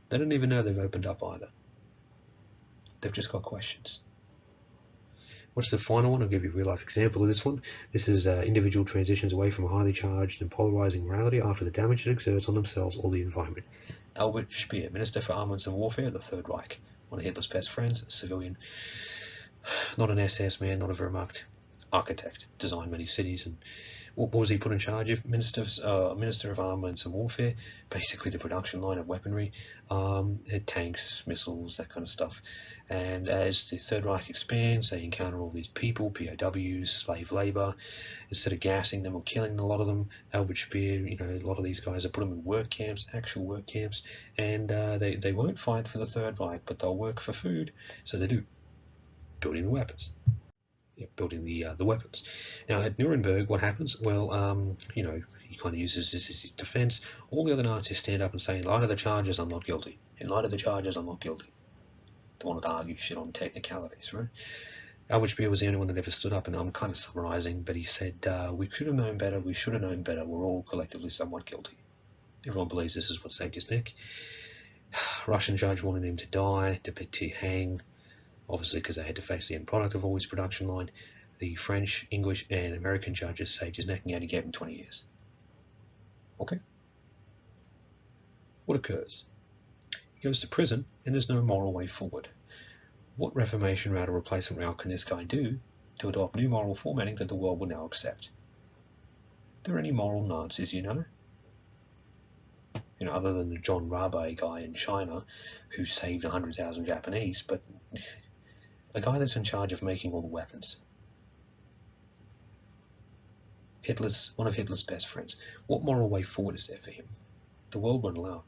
They don't even know they've opened up either. They've just got questions. What's the final one? I'll give you a real-life example of this one. This is individual transitions away from a highly charged and polarizing morality after the damage it exerts on themselves or the environment. Albert Speer, Minister for Armaments and Warfare of the Third Reich, one of Hitler's best friends, a civilian, not an SS man, not a Wehrmacht, architect, designed many cities. And what was he put in charge of? Minister of Armaments and Warfare, basically the production line of weaponry, tanks, missiles, that kind of stuff. And as the Third Reich expands, they encounter all these people, POWs, slave labor. Instead of gassing them or killing a lot of them, Albert Speer, a lot of these guys, put them in work camps, actual work camps, and they won't fight for the Third Reich, but they'll work for food, so they do, building the weapons. Building the weapons. Now at Nuremberg, what happens? Well, he kind of uses this as his defense. All the other Nazis stand up and say, in light of the charges, I'm not guilty. In light of the charges, I'm not guilty. They wanted to argue shit on technicalities, right? Albert Speer was the only one that ever stood up, and I'm kind of summarizing, but he said, we should have known better, we should have known better, we're all collectively somewhat guilty. Everyone believes this is what saved his neck. Russian judge wanted him to die, to hang, obviously because they had to face the end product of all his production line. The French, English, and American judges saved his neck and only gave him 20 years. Okay? What occurs? He goes to prison, and there's no moral way forward. What reformation route or replacement route can this guy do to adopt new moral formatting that the world will now accept? There are any moral Nazis, you know, other than the John Rabe guy in China who saved 100,000 Japanese, but a guy that's in charge of making all the weapons. One of Hitler's best friends. What moral way forward is there for him? The world won't allow.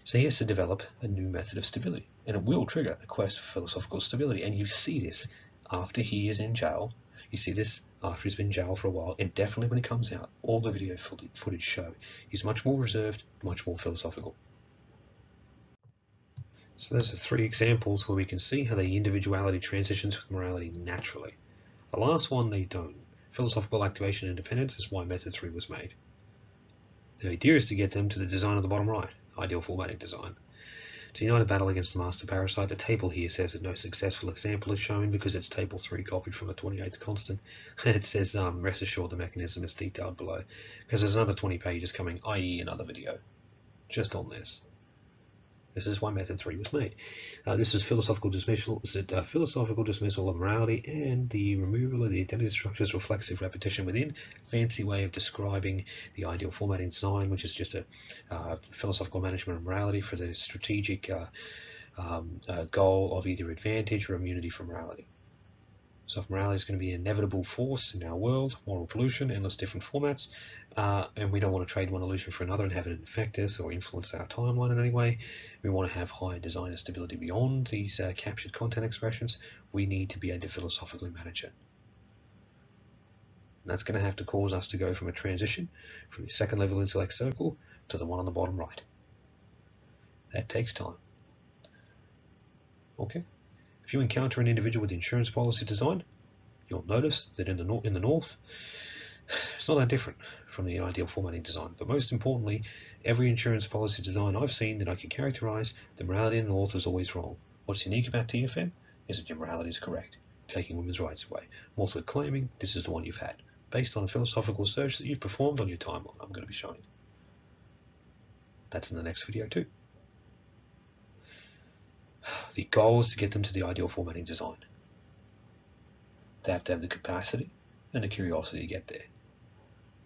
So he has to develop a new method of stability, and it will trigger a quest for philosophical stability. And you see this after he is in jail. You see this after he's been in jail for a while, and definitely when he comes out, all the video footage show he's much more reserved, much more philosophical. So those are 3 examples where we can see how the individuality transitions with morality naturally. The last one, they don't. Philosophical activation and independence is why method 3 was made. The idea is to get them to the design of the bottom right, ideal formatting design. To unite a battle against the master parasite, the table here says that no successful example is shown because it's table 3 copied from the 28th constant. It says, rest assured the mechanism is detailed below, because there's another 20 pages coming, i.e. another video, just on this. This is why method 3 was made. This is philosophical dismissal of morality and the removal of the identity structures, reflexive repetition within. Fancy way of describing the ideal formatting design, which is just a philosophical management of morality for the strategic goal of either advantage or immunity from morality. So if morality is going to be an inevitable force in our world, moral pollution, endless different formats, and we don't want to trade one illusion for another and have it affect us or influence our timeline in any way, we want to have higher designer stability beyond these captured content expressions, we need to be able to philosophically manage it. And that's going to have to cause us to go from a transition from the second level intellect circle to the one on the bottom right. That takes time. Okay. If you encounter an individual with insurance policy design, you'll notice that in the north, it's not that different from the ideal formatting design. But most importantly, every insurance policy design I've seen that I can characterize, the morality in the north is always wrong. What's unique about TFM is that your morality is correct, taking women's rights away. I'm also claiming this is the one you've had, based on a philosophical search that you've performed on your timeline. I'm going to be showing. That's in the next video too. The goal is to get them to the ideal formatting design. They have to have the capacity and the curiosity to get there.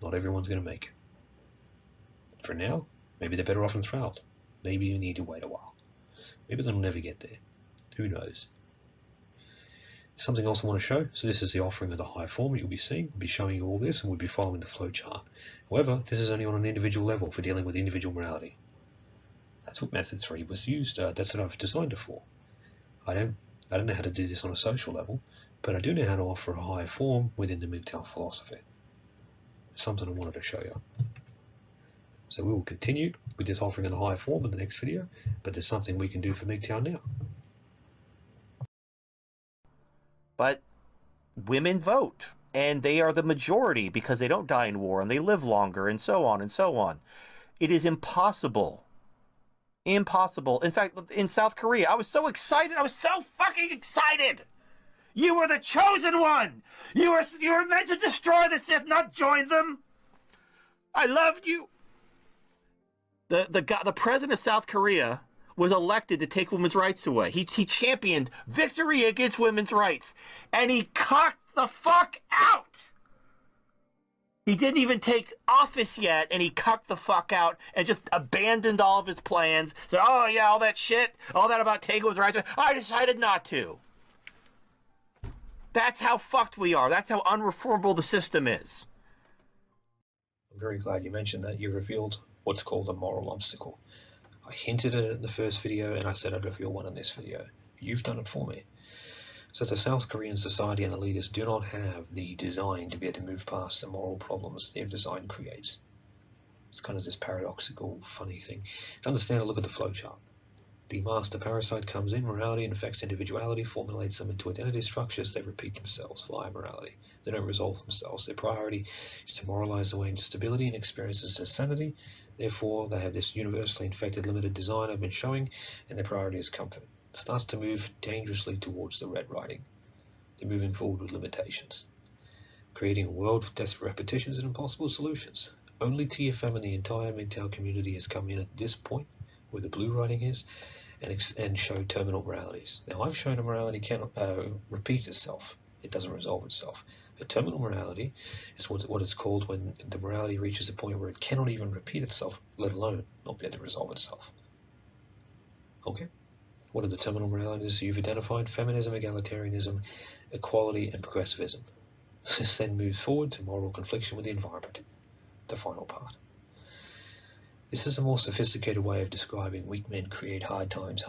Not everyone's going to make it. For now, maybe they're better off enthralled. Maybe you need to wait a while. Maybe they'll never get there. Who knows? Something else I want to show. So this is the offering of the high form you'll be seeing. We'll be showing you all this and we'll be following the flow chart. However, this is only on an individual level for dealing with individual morality. That's what method 3 was used. That's what I've designed it for. I don't know how to do this on a social level, but I do know how to offer a higher form within the MGTOW philosophy. Something I wanted to show you. So we will continue with this offering of the higher form in the next video, but there's something we can do for MGTOW now. But women vote, and they are the majority because they don't die in war and they live longer and so on and so on. It is impossible. Impossible. In fact, in South Korea, I was so excited. I was so fucking excited. You were the chosen one. You were meant to destroy the Sith, not join them. I loved you. The president of South Korea was elected to take women's rights away. He championed victory against women's rights, and he cocked the fuck out. He didn't even take office yet, and he cucked the fuck out and just abandoned all of his plans. Said, oh, yeah, all that shit, all that about taking women's rights, I decided not to. That's how fucked we are. That's how unreformable the system is. I'm very glad you mentioned that. You revealed what's called a moral obstacle. I hinted at it in the first video, and I said I'd reveal one in this video. You've done it for me. So the South Korean society and the leaders do not have the design to be able to move past the moral problems their design creates. It's kind of this paradoxical, funny thing. To understand it, look at the flowchart. The master parasite comes in, morality infects individuality, formulates them into identity structures, they repeat themselves via morality. They don't resolve themselves. Their priority is to moralize the way into stability and experiences of sanity. Therefore, they have this universally infected limited design I've been showing, and their priority is comfort. It starts to move dangerously towards the red writing. They're moving forward with limitations, creating a world of desperate repetitions and impossible solutions. Only TFM and the entire MGTOW community has come in at this point, where the blue writing is, and show terminal moralities. Now, I've shown a morality cannot repeat itself. It doesn't resolve itself. A terminal morality is what it's called when the morality reaches a point where it cannot even repeat itself, let alone not be able to resolve itself. Okay? What are the terminal moralities you've identified? Feminism, egalitarianism, equality, and progressivism. This then moves forward to moral confliction with the environment, the final part. This is a more sophisticated way of describing weak men create hard times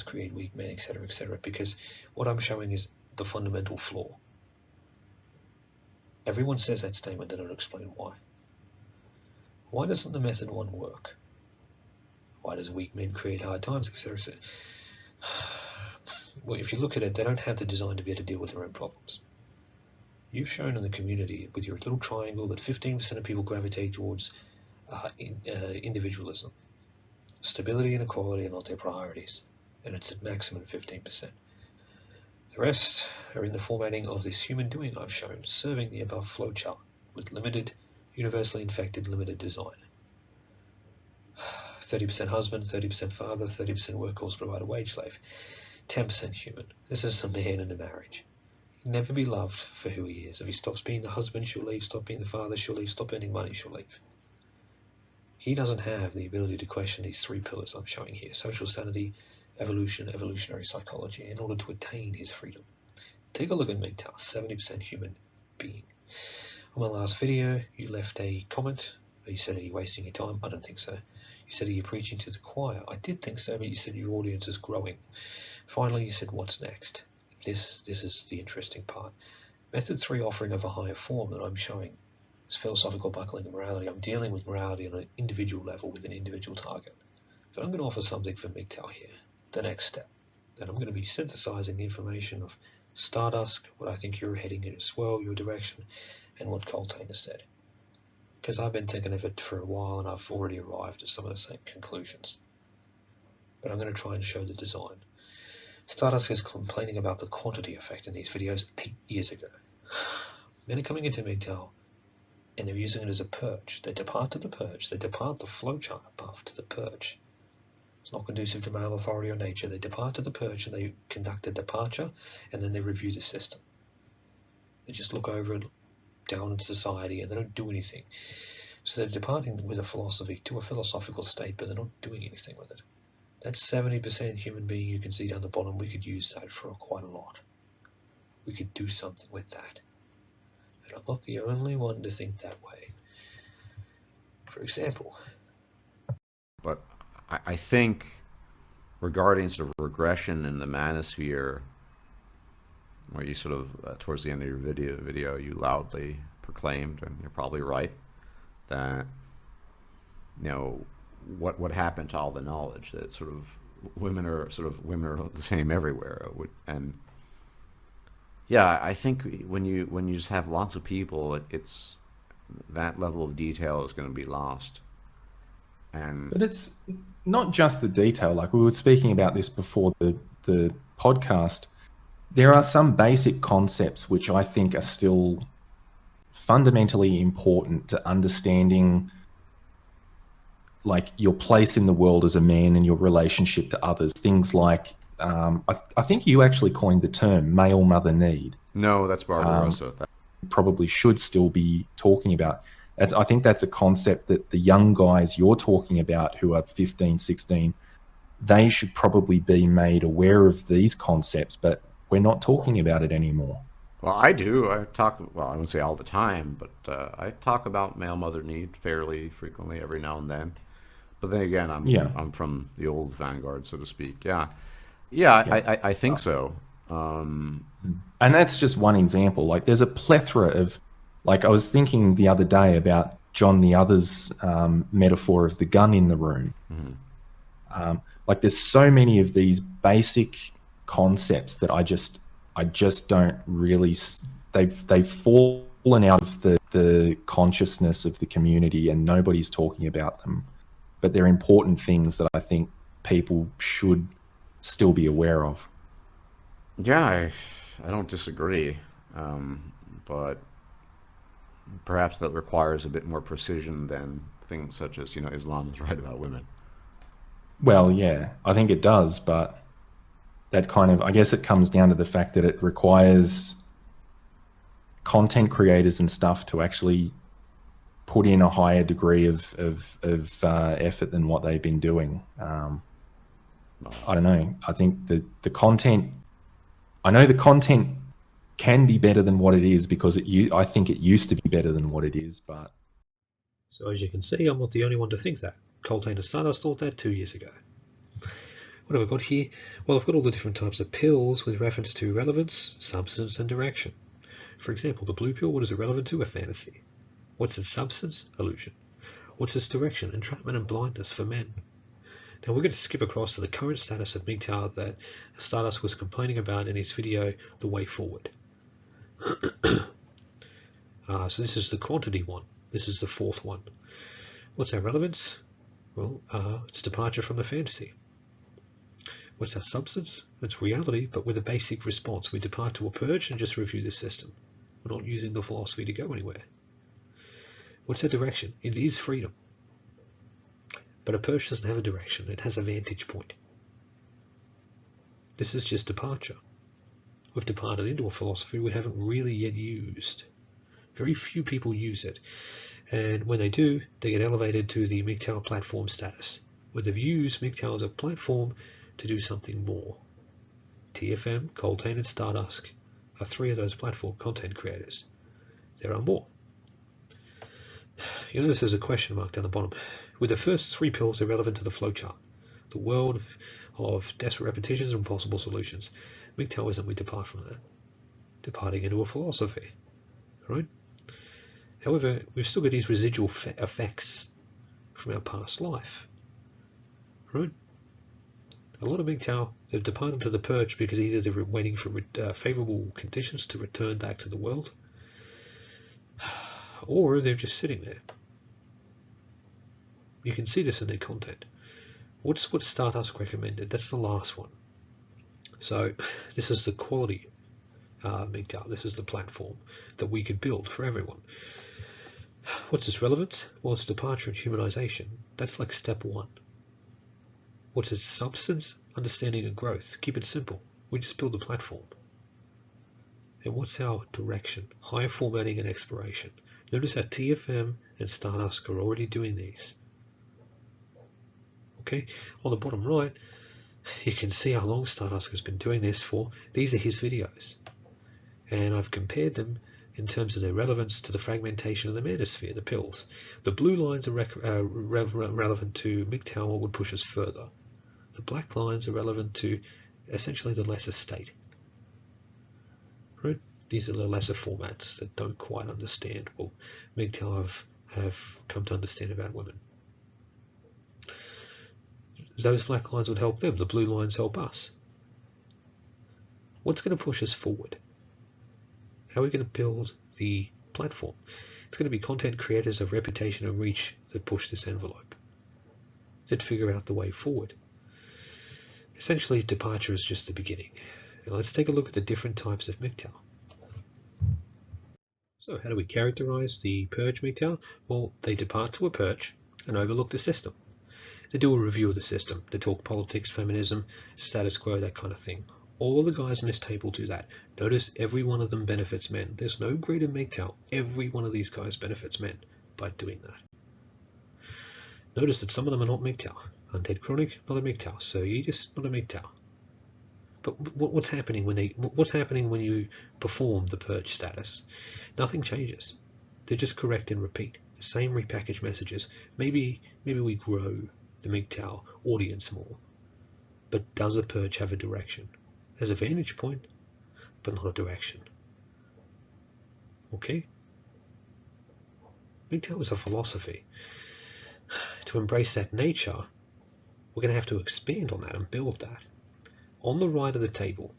create weak men, etc., because what I'm showing is the fundamental flaw. Everyone says that statement, they don't explain why. Why doesn't the method 1 work? Why does weak men create hard times, etc.? Well, if you look at it, they don't have the design to be able to deal with their own problems. You've shown in the community with your little triangle that 15% of people gravitate towards individualism. Stability and equality are not their priorities, and it's at maximum 15%. The rest are in the formatting of this human doing I've shown, serving the above flowchart with limited, universally infected, limited design. 30% husband, 30% father, 30% workhorse provider, wage slave, 10% human. This is a man in a marriage. He'll never be loved for who he is. If he stops being the husband, she'll leave. Stop being the father, she'll leave. Stop earning money, she'll leave. He doesn't have the ability to question these 3 pillars I'm showing here: social sanity, evolution, evolutionary psychology, in order to attain his freedom. Take a look at MGTOW, 70% human being. On my last video, you left a comment. You said, are you wasting your time? I don't think so. You said, are you preaching to the choir? I did think so, but you said your audience is growing. Finally, you said, what's next? This is the interesting part. Method 3 offering of a higher form that I'm showing is philosophical buckling of morality. I'm dealing with morality on an individual level with an individual target. But I'm going to offer something for MGTOW here, the next step. Then I'm going to be synthesizing the information of Stardust, what I think you're heading in as well, your direction, and what Coltrane has said. Because I've been thinking of it for a while and I've already arrived at some of the same conclusions. But I'm going to try and show the design. Stardust is complaining about the quantity effect in these videos 8 years ago. Men are coming into MGTOW and they're using it as a purge. They depart to the purge. They depart the flowchart above to the purge. It's not conducive to male authority or nature. They depart to the purge and they conduct a departure and then they review the system. They just look over it down in society and they don't do anything. So they're departing with a philosophy to a philosophical state, but they're not doing anything with it. That's 70% human being. You can see down the bottom. We could use that for quite a lot. We could do something with that. And I'm not the only one to think that way. For example. But I think regarding sort of regression in the manosphere, where you sort of, towards the end of your video, you loudly proclaimed, and you're probably right, that, what happened to all the knowledge, that sort of women are the same everywhere. And yeah, I think when you just have lots of people, it's that level of detail is going to be lost. But it's not just the detail. Like we were speaking about this before the podcast. There are some basic concepts which I think are still fundamentally important to understanding, like your place in the world as a man and your relationship to others. Things like, I think you actually coined the term male mother need. No, that's Barbarossa. Probably should still be talking about. I think that's a concept that the young guys you're talking about who are 15, 16, they should probably be made aware of these concepts, but we're not talking about it anymore. Well, I do. I wouldn't say all the time, but I talk about male mother need fairly frequently every now and then. But then again, I'm from the old vanguard, so to speak. Yeah. I think so. And that's just one example. Like there's a plethora of, like I was thinking the other day about John the Other's metaphor of the gun in the room. Mm-hmm. Like there's so many of these basic concepts that I just don't really, they've fallen out of the consciousness of the community and nobody's talking about them. But they're important things that I think people should still be aware of. Yeah, I don't disagree. But perhaps that requires a bit more precision than things such as, Islam is right about women. Well, yeah, I think it does, but that kind of, I guess it comes down to the fact that it requires content creators and stuff to actually put in a higher degree of effort than what they've been doing. I don't know. I think the content, I know the content can be better than what it is because I think it used to be better than what it is, but. So as you can see, I'm not the only one to think that. Coltrane and Stardust thought that 2 years ago. What have I got here? Well, I've got all the different types of pills with reference to relevance, substance, and direction. For example, the blue pill, what is it relevant to? A fantasy. What's its substance? Illusion. What's its direction? Entrapment and blindness for men. Now we're going to skip across to the current status of MGTOW that Stardust was complaining about in his video, The Way Forward. So this is the quantity one. This is the fourth one. What's our relevance? Well, it's departure from the fantasy. What's our substance? It's reality, but with a basic response. We depart to a purge and just review the system. We're not using the philosophy to go anywhere. What's our direction? It is freedom. But a purge doesn't have a direction. It has a vantage point. This is just departure. We've departed into a philosophy we haven't really yet used. Very few people use it. And when they do, they get elevated to the MGTOW platform status, where they've used MGTOW as a platform to do something more. TFM, Coltrane, and Stardust are 3 of those platform content creators. There are more. You notice there's a question mark down the bottom. With the first 3 pills, they're relevant to the flowchart, the world of desperate repetitions and possible solutions. MGTOW isn't. We depart from that, departing into a philosophy, right? However, we've still got these residual effects from our past life, right? A lot of MGTOW, they've departed to the purge because either they're waiting for favourable conditions to return back to the world, or they're just sitting there. You can see this in their content. What's Stardust recommended? That's the last one. So this is the quality MGTOW. This is the platform that we could build for everyone. What's its relevance? Well, it's departure and humanization. That's like step 1. What's its substance? Understanding and growth. Keep it simple. We just build the platform. And what's our direction? Higher formatting and exploration. Notice how TFM and Stardust are already doing these. Okay, on the bottom right, you can see how long Stardust has been doing this for. These are his videos. And I've compared them in terms of their relevance to the fragmentation of the manosphere, the pills. The blue lines are relevant to MGTOW, what would push us further. The black lines are relevant to essentially the lesser state. Right? These are the lesser formats that don't quite understand what MGTOW have come to understand about women. Those black lines would help them. The blue lines help us. What's going to push us forward? How are we going to build the platform? It's going to be content creators of reputation and reach that push this envelope, that figure out the way forward. Essentially, departure is just the beginning. Now let's take a look at the different types of MGTOW. So how do we characterize the purge MGTOW? Well, they depart to a purge and overlook the system. They do a review of the system. They talk politics, feminism, status quo, that kind of thing. All of the guys in this table do that. Notice every one of them benefits men. There's no greater MGTOW. Every one of these guys benefits men by doing that. Notice that some of them are not MGTOW. Undead Chronic, not a MGTOW. So you just not a MGTOW. But what's happening when you perform the purge status? Nothing changes. They just correct and repeat the same repackaged messages. Maybe we grow the MGTOW audience more. But does a purge have a direction? As a vantage point, but not a direction. Okay? MGTOW is a philosophy. To embrace that nature, we're going to have to expand on that and build that. On the right of the table,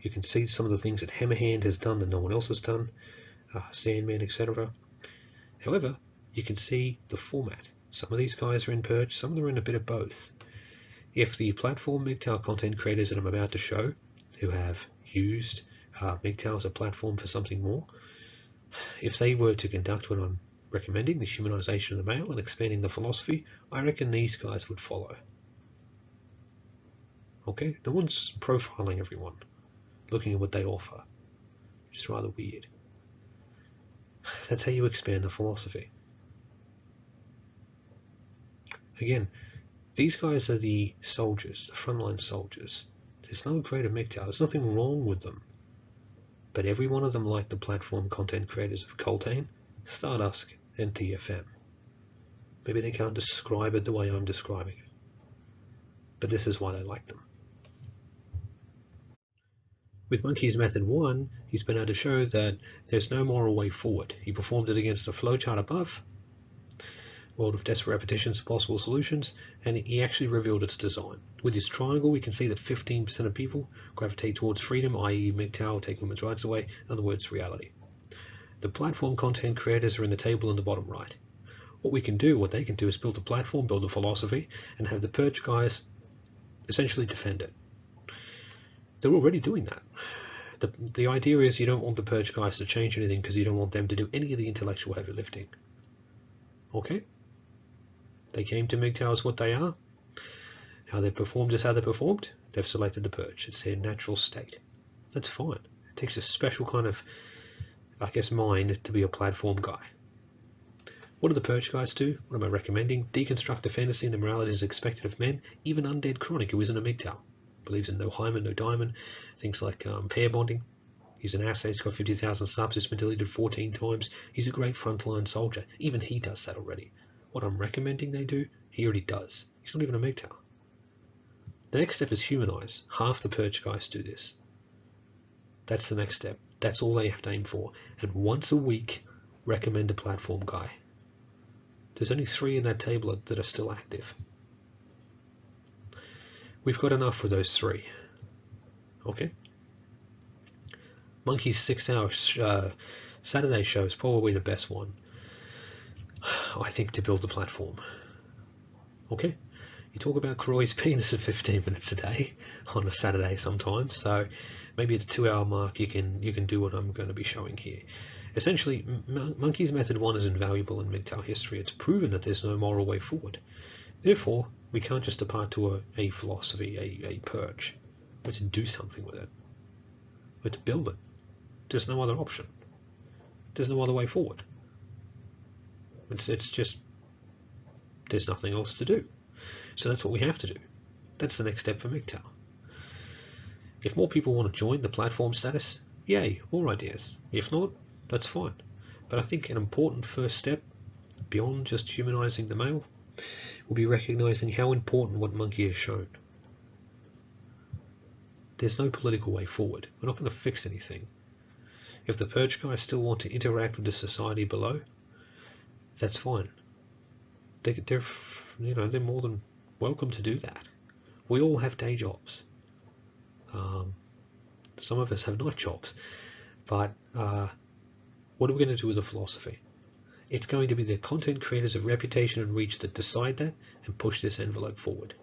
you can see some of the things that Hammerhand has done that no one else has done, Sandman, etc. However, you can see the format. Some of these guys are in purge, some of them are in a bit of both. If the platform MGTOW content creators that I'm about to show, who have used MGTOW as a platform for something more, if they were to conduct what I'm recommending, the humanization of the male and expanding the philosophy, I reckon these guys would follow. Okay? No one's profiling everyone, looking at what they offer, which is rather weird. That's how you expand the philosophy. Again, these guys are the soldiers, the frontline soldiers. There's no greater MGTOW. There's nothing wrong with them. But every one of them, like the platform content creators of Coltane, Stardust, and TFM. Maybe they can't describe it the way I'm describing it. But this is why they like them. With Monkey's Method 1, he's been able to show that there's no moral way forward. He performed it against the flowchart above, world of desperate repetitions of possible solutions, and he actually revealed its design. With his triangle, we can see that 15% of people gravitate towards freedom, i.e. MGTOW, take women's rights away, in other words, reality. The platform content creators are in the table in the bottom right. What they can do is build a platform, build a philosophy, and have the purge guys essentially defend it. They're already doing that. The idea is you don't want the purge guys to change anything because you don't want them to do any of the intellectual heavy lifting. Okay? They came to MGTOW as what they are. How they performed is how they performed. They've selected the purge. It's their natural state. That's fine. It takes a special kind of, I guess, mind to be a platform guy. What do the purge guys do? What am I recommending? Deconstruct the fantasy and the moralities expected of men, even undead Chronic, who isn't a MGTOW. Believes in no hymen, no diamond, things like pair bonding. He's an assay, he's got 50,000 subs, he's been deleted 14 times. He's a great frontline soldier. Even he does that already. What I'm recommending they do, he already does. He's not even a MGTOW. The next step is humanize. Half the purge guys do this. That's the next step. That's all they have to aim for. And once a week, recommend a platform guy. There's only 3 in that table that are still active. We've got enough for those 3. Okay? Monkey's 6-hour Saturday show is probably the best one, I think, to build the platform. Okay? You talk about Croy's penis at 15 minutes a day on a Saturday sometimes, so maybe at the 2-hour mark you can do what I'm going to be showing here. Essentially, Monkey's Method 1 is invaluable in MGTOW history. It's proven that there's no moral way forward. Therefore, we can't just depart to a philosophy, a purge. We have to do something with it. We have to build it. There's no other option. There's no other way forward. It's just, there's nothing else to do. So that's what we have to do. That's the next step for MGTOW. If more people want to join the platform status, yay, more ideas. If not, that's fine. But I think an important first step, beyond just humanizing the male, will be recognizing how important what Monkey has shown. There's no political way forward. We're not going to fix anything. If the purge guys still want to interact with the society below, that's fine. They're more than welcome to do that. We all have day jobs. Some of us have night jobs. But what are we going to do with the philosophy? It's going to be the content creators of reputation and reach that decide that and push this envelope forward.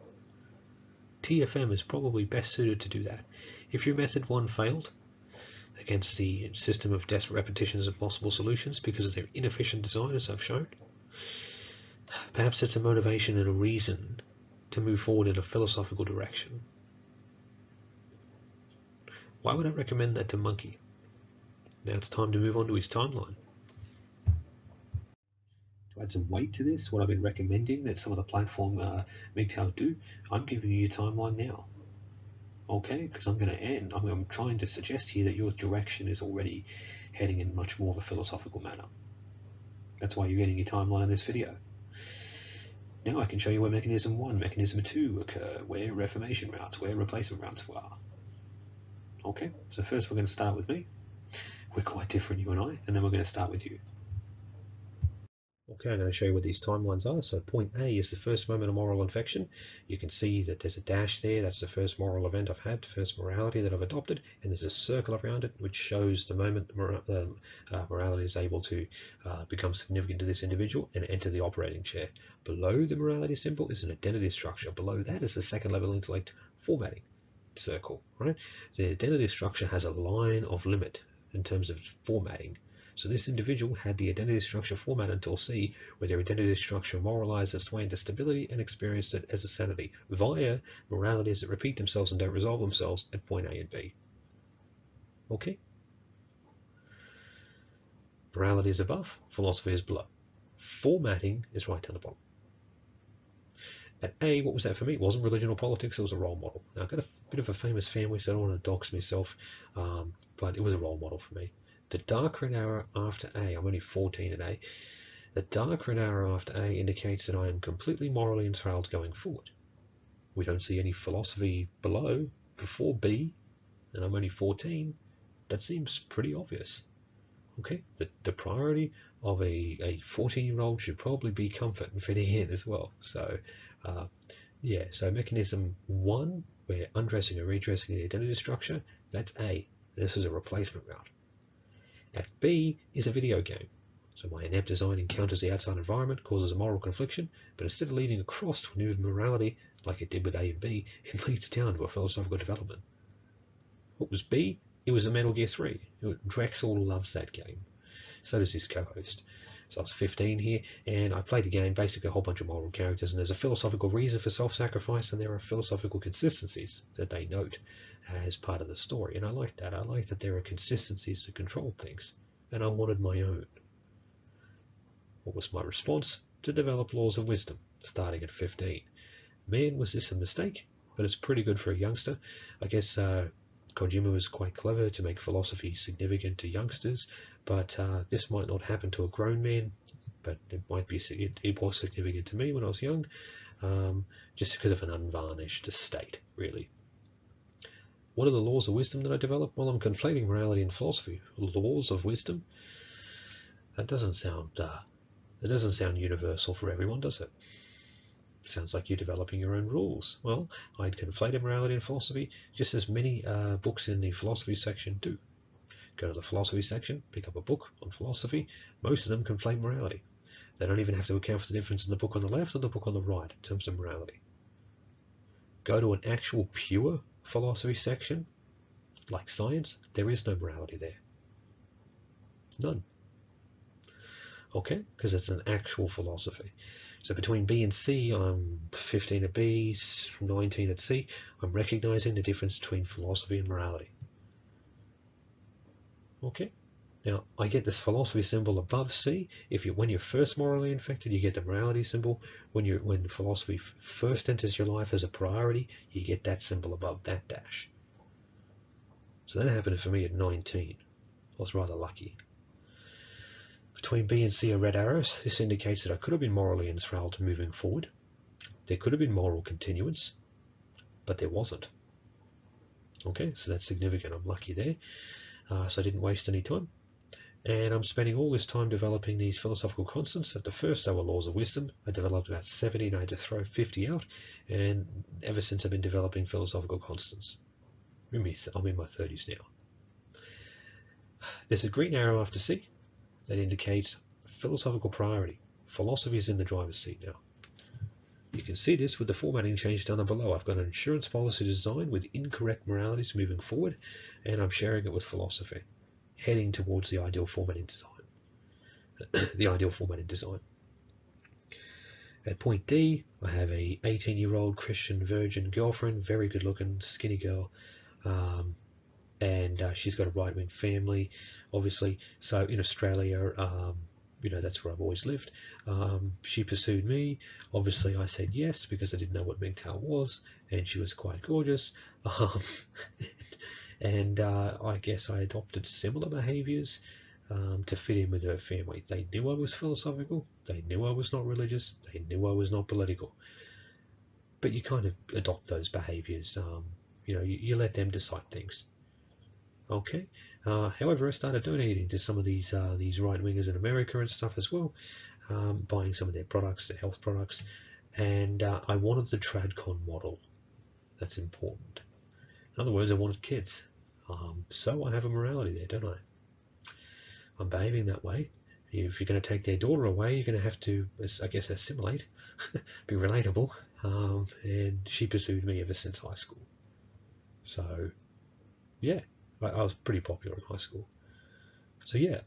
TFM is probably best suited to do that. If your method 1 failed against the system of desperate repetitions of possible solutions because of their inefficient design, as I've shown, perhaps it's a motivation and a reason to move forward in a philosophical direction. Why would I recommend that to Monkey? Now it's time to move on to his timeline. To add some weight to this, what I've been recommending that some of the platform MGTOW do, I'm giving you your timeline now. Okay, because I'm going to end. I'm trying to suggest here that your direction is already heading in much more of a philosophical manner. That's why you're getting your timeline in this video. Now I can show you where mechanism 1, mechanism 2 occur, where reformation routes, where replacement routes are. Okay, so first we're going to start with me. We're quite different, you and I, and then we're going to start with you. Okay, I'm going to show you what these timelines are. So point A is the first moment of moral infection. You can see that there's a dash there. That's the first moral event I've had, first morality that I've adopted. And there's a circle around it, which shows the moment morality is able to become significant to this individual and enter the operating chair. Below the morality symbol is an identity structure. Below that is the second level intellect formatting circle, right? The identity structure has a line of limit in terms of formatting. So this individual had the identity structure format until C, where their identity structure moralized its way into stability and experienced it as a sanity via moralities that repeat themselves and don't resolve themselves at point A and B. Okay? Morality is above, philosophy is below. Formatting is right down the bottom. At A, what was that for me? It wasn't religion or politics, it was a role model. Now, I've got a bit of a famous family, so I don't want to dox myself, but it was a role model for me. The dark red arrow after A, I'm only 14 at A, the dark red arrow after A indicates that I am completely morally enthralled going forward. We don't see any philosophy below, before B, and I'm only 14. That seems pretty obvious. Okay, the priority of a 14-year-old should probably be comfort and fitting in as well. So, yeah, so mechanism 1, we're undressing and redressing the identity structure, that's A. This is a replacement route. At B is a video game. So my inept design encounters the outside environment, causes a moral confliction, but instead of leading across to a new morality, like it did with A and B, it leads down to a philosophical development. What was B? It was a Metal Gear 3. Drexel loves that game. So does his co-host. So I was 15 here, and I played the game, basically a whole bunch of moral characters, and there's a philosophical reason for self-sacrifice, and there are philosophical consistencies that they note as part of the story. And I like that. I like that there are consistencies to control things, and I wanted my own. What was my response? To develop laws of wisdom, starting at 15. Man, was this a mistake? But it's pretty good for a youngster. I guess Kojima was quite clever to make philosophy significant to youngsters, but this might not happen to a grown man, but it might be. It was significant to me when I was young, just because of an unvarnished state, really. What are the laws of wisdom that I developed? Well, I'm conflating morality and philosophy. Laws of wisdom? That doesn't sound universal for everyone, does it? Sounds like you're developing your own rules. Well, I'd conflated morality and philosophy just as many books in the philosophy section do. Go to the philosophy section, pick up a book on philosophy. Most of them conflate morality. They don't even have to account for the difference in the book on the left or the book on the right in terms of morality. Go to an actual pure philosophy section, like science, there is no morality there. None. Okay, because it's an actual philosophy. So between B and C, I'm 15 at B, 19 at C. I'm recognizing the difference between philosophy and morality. Okay, now I get this philosophy symbol above C. When you're first morally infected, you get the morality symbol. When philosophy first enters your life as a priority, you get that symbol above that dash. So that happened for me at 19. I was rather lucky. Between B and C are red arrows. This indicates that I could have been morally enthralled moving forward. There could have been moral continuance, but there wasn't. Okay, so that's significant. I'm lucky there. So I didn't waste any time. And I'm spending all this time developing these philosophical constants. At the first, they were laws of wisdom. I developed about 70 and I had to throw 50 out. And ever since, I've been developing philosophical constants. I'm in my 30s now. There's a green arrow after C that indicates philosophical priority. Philosophy is in the driver's seat now. You can see this with the formatting change down below. I've got an insurance policy design with incorrect moralities moving forward, and I'm sharing it with philosophy, heading towards the ideal formatting design. The ideal formatting design. At point D, I have a 18-year-old Christian virgin girlfriend, very good looking, skinny girl, and she's got a right-wing family, obviously. So in Australia, that's where I've always lived. She pursued me. Obviously, I said yes because I didn't know what MGTOW was, and she was quite gorgeous. And I guess I adopted similar behaviours to fit in with her family. They knew I was philosophical. They knew I was not religious. They knew I was not political. But you kind of adopt those behaviours. You let them decide things. Okay. However, I started donating to some of these right-wingers in America and stuff as well, buying some of their products, their health products, and I wanted the TradCon model. That's important. In other words, I wanted kids. So I have a morality there, don't I? I'm behaving that way. If you're going to take their daughter away, you're going to have to, I guess, assimilate, be relatable, and she pursued me ever since high school. So, yeah. I was pretty popular in high school. So yeah,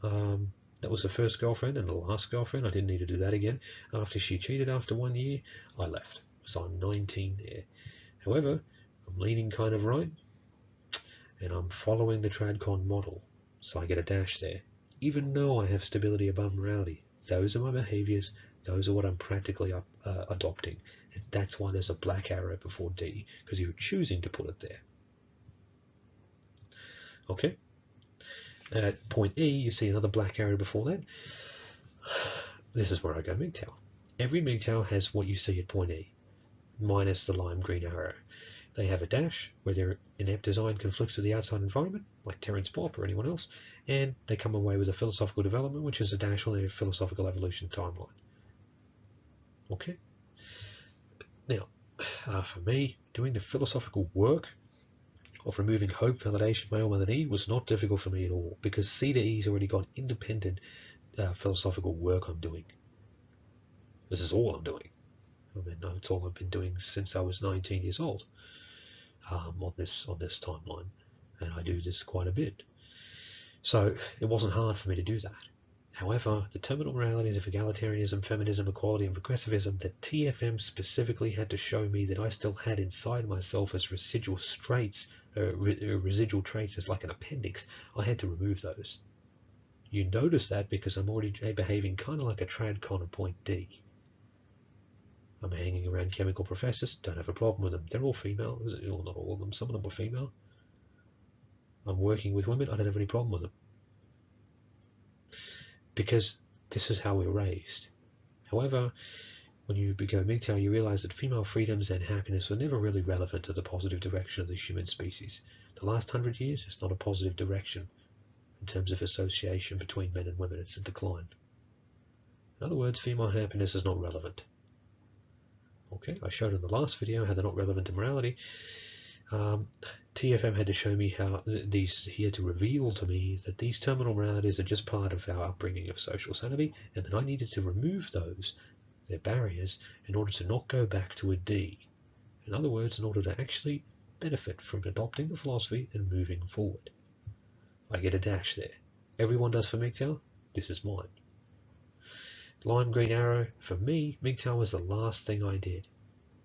That was the first girlfriend and the last girlfriend. I didn't need to do that again. After she cheated after 1 year, I left. So I'm 19 there. However, I'm leaning kind of right, and I'm following the TradCon model. So I get a dash there. Even though I have stability above morality, those are my behaviors. Those are what I'm practically adopting. And that's why there's a black arrow before D, because you're choosing to put it there. Okay? At point E, you see another black arrow before that. This is where I go MGTOW. Every MGTOW has what you see at point E, minus the lime green arrow. They have a dash where their inept design conflicts with the outside environment, like Terence Popp or anyone else, and they come away with a philosophical development, which is a dash on their philosophical evolution timeline. Okay? Now, for me, doing the philosophical work of removing hope, validation, male, mother, E was not difficult for me at all, because C to E's already got independent philosophical work I'm doing. This is all I'm doing. I mean, it's all I've been doing since I was 19 years old on this timeline, and I do this quite a bit. So it wasn't hard for me to do that. However, the terminal moralities of egalitarianism, feminism, equality, and progressivism that TFM specifically had to show me that I still had inside myself as residual traits, as like an appendix, I had to remove those. You notice that because I'm already behaving kind of like a TradCon at point D. I'm hanging around chemical professors, don't have a problem with them. They're all female, well, not all of them, some of them were female. I'm working with women, I don't have any problem with them. Because this is how we're raised. However, when you become MGTOW, you realize that female freedoms and happiness were never really relevant to the positive direction of the human species. The last 100 years, it's not a positive direction in terms of association between men and women, it's a decline. In other words, female happiness is not relevant. Okay, I showed in the last video how they're not relevant to morality. TFM had to show me how he had to reveal to me that these terminal moralities are just part of our upbringing of social sanity, and that I needed to remove those, their barriers, in order to not go back to a D. In other words, in order to actually benefit from adopting the philosophy and moving forward. I get a dash there. Everyone does for MGTOW. This is mine. Lime green arrow, for me, MGTOW was the last thing I did.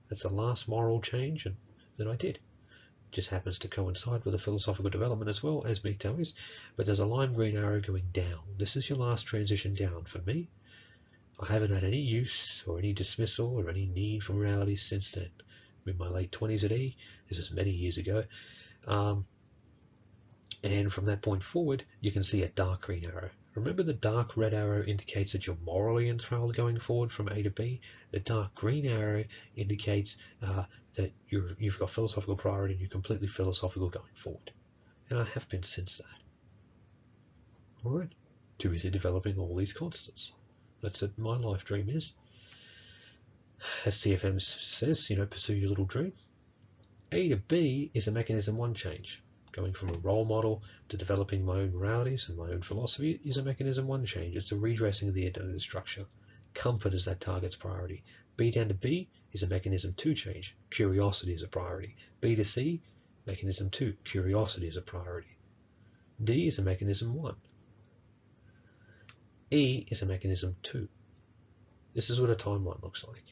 That's the last moral change that I did. Just happens to coincide with a philosophical development as well as MGTOW is, but there's a lime green arrow going down. This is your last transition down for me. I haven't had any use or any dismissal or any need for morality since then. I'm in my late 20s at E. This is many years ago. And from that point forward, you can see a dark green arrow. Remember, the dark red arrow indicates that you're morally enthralled going forward from A to B. The dark green arrow indicates that you've got philosophical priority and you're completely philosophical going forward. And I have been since that. Alright, too busy developing all these constants. That's what my life dream is. As TFM says, pursue your little dream. A to B is a mechanism 1 change. Going from a role model to developing my own moralities and my own philosophy is a mechanism 1 change. It's a redressing of the identity structure. Comfort is that target's priority. B down to B is a mechanism 2 change. Curiosity is a priority. B to C, mechanism 2. Curiosity is a priority. D is a mechanism 1. E is a mechanism 2. This is what a timeline looks like.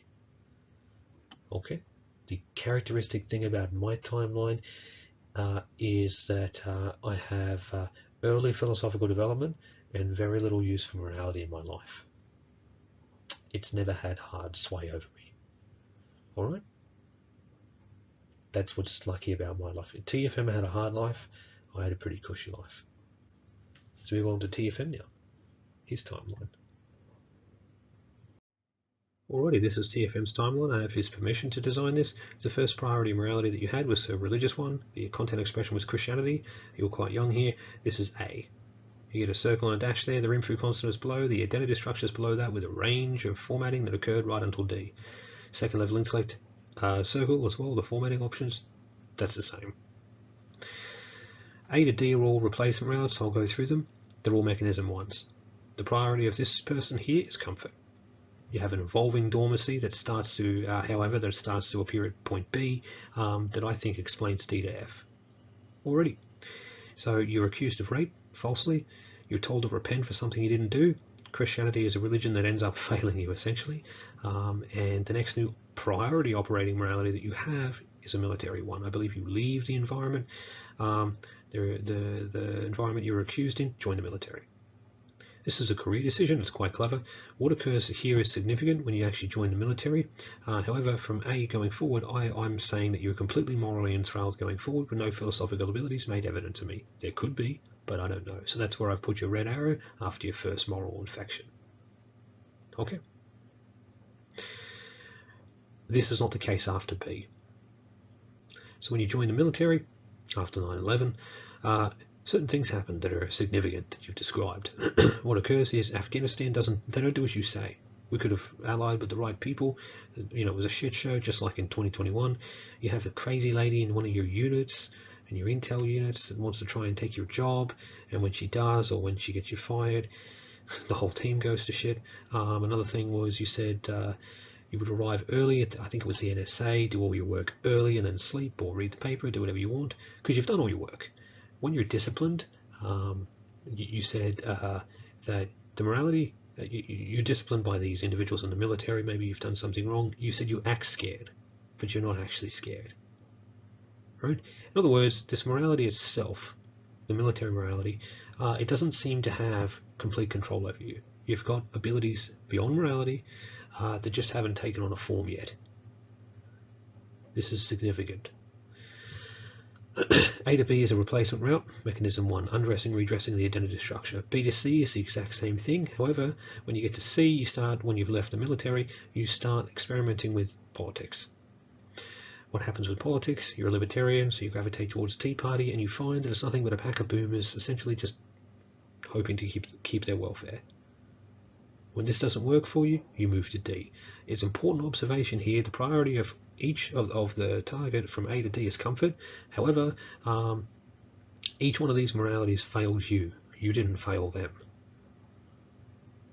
Okay? The characteristic thing about my timeline is that I have early philosophical development and very little use for morality in my life. It's never had hard sway over me. Alright? That's what's lucky about my life. TFM had a hard life, I had a pretty cushy life. Let's move on to TFM now. His timeline. Alrighty, this is TFM's timeline. I have his permission to design this. The first priority morality that you had was a religious one. The content expression was Christianity. You're quite young here. This is A. You get a circle and a dash there. The Rimfu constant is below. The identity structure is below that with a range of formatting that occurred right until D. Second level intellect circle as well. The formatting options, that's the same. A to D are all replacement routes, so I'll go through them. They're all mechanism 1s. The priority of this person here is comfort. You have an evolving dormancy that starts to, appear at point B that I think explains D to F. Already. So you're accused of rape, falsely. You're told to repent for something you didn't do. Christianity is a religion that ends up failing you, essentially. And the next new priority operating morality that you have is a military one. I believe you leave the environment, the environment you were accused in, join the military. This is a career decision. It's quite clever. What occurs here is significant when you actually join the military. However, from A going forward, I'm saying that you're completely morally enthralled going forward with no philosophical abilities made evident to me. There could be, but I don't know. So that's where I've put your red arrow after your first moral infection. Okay. This is not the case after B. So when you join the military, after 9/11, certain things happen that are significant that you've described. What occurs is Afghanistan they don't do as you say. We could have allied with the right people. You know, it was a shit show, just like in 2021. You have a crazy lady in one of your units, and your intel units, that wants to try and take your job, and when she does, or when she gets you fired, the whole team goes to shit. Another thing was you said you would arrive early at, I think it was the NSA, do all your work early and then sleep or read the paper, do whatever you want, because you've done all your work. When you're disciplined, you said that the morality, you're disciplined by these individuals in the military, maybe you've done something wrong. You said you act scared, but you're not actually scared. Right? In other words, this morality itself, the military morality, it doesn't seem to have complete control over you. You've got abilities beyond morality that just haven't taken on a form yet. This is significant. A to B is a replacement route. Mechanism 1, undressing, redressing the identity structure. B to C is the exact same thing. However, when you get to C, you start, when you've left the military, you start experimenting with politics. What happens with politics? You're a libertarian, so you gravitate towards the Tea Party, and you find that it's nothing but a pack of boomers essentially just hoping to keep their welfare. When this doesn't work for you, you move to D. It's important observation here. The priority of each of the target from A to D is comfort. However, each one of these moralities fails you. You didn't fail them.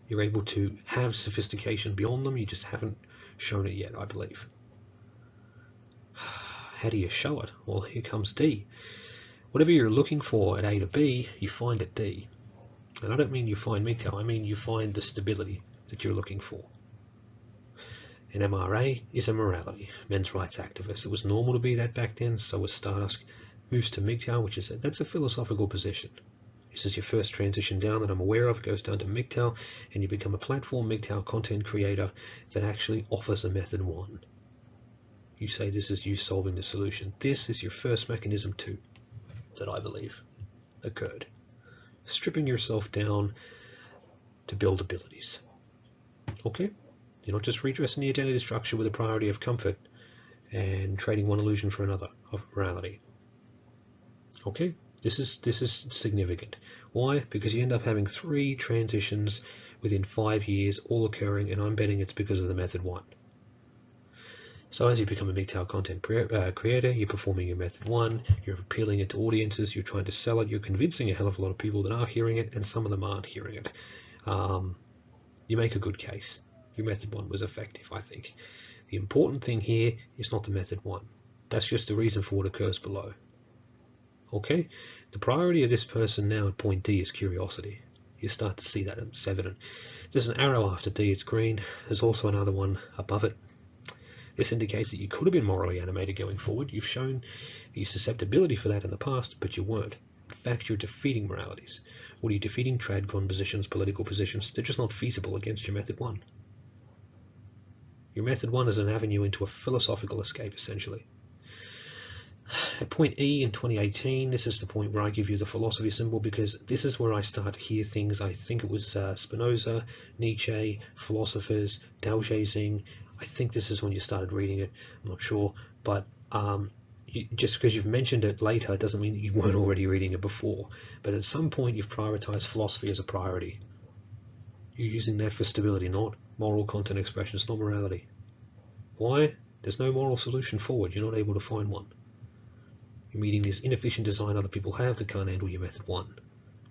You're able to have sophistication beyond them. You just haven't shown it yet, I believe. How do you show it? Well, here comes D. Whatever you're looking for at A to B, you find at D. And I don't mean you find MGTOW, I mean you find the stability that you're looking for. An MRA is a morality, men's rights activist. It was normal to be that back then, so was Stardust. Moves to MGTOW, which is that's a philosophical position. This is your first transition down that I'm aware of. It goes down to MGTOW, and you become a platform MGTOW content creator that actually offers a method 1. You say this is you solving the solution. This is your first mechanism 2 that I believe occurred. Stripping yourself down to build abilities. Okay? You're not just redressing the identity structure with a priority of comfort and trading one illusion for another of morality. Okay? This is significant. Why? Because you end up having 3 transitions within 5 years, all occurring, and I'm betting it's because of the method 1. So as you become a MGTOW content creator, you're performing your method 1, you're appealing it to audiences, you're trying to sell it, you're convincing a hell of a lot of people that are hearing it, and some of them aren't hearing it. You make a good case. Your method 1 was effective, I think. The important thing here is not the method 1. That's just the reason for what occurs below. Okay? The priority of this person now at point D is curiosity. You start to see that, it's evident. There's an arrow after D, it's green. There's also another one above it. This indicates that you could have been morally animated going forward. You've shown the susceptibility for that in the past, but you weren't. In fact, you're defeating moralities. What are you defeating? Tradcon positions, political positions. They're just not feasible against your method 1. Your method 1 is an avenue into a philosophical escape, essentially. At point E in 2018, this is the point where I give you the philosophy symbol, because this is where I start to hear things. I think it was Spinoza, Nietzsche, philosophers, Dao Zhezing. I think this is when you started reading it. I'm not sure, but just because you've mentioned it later doesn't mean that you weren't already reading it before. But at some point, you've prioritized philosophy as a priority. You're using that for stability, not moral content expressions, not morality. Why? There's no moral solution forward. You're not able to find one. You're meeting this inefficient design other people have that can't handle your method 1.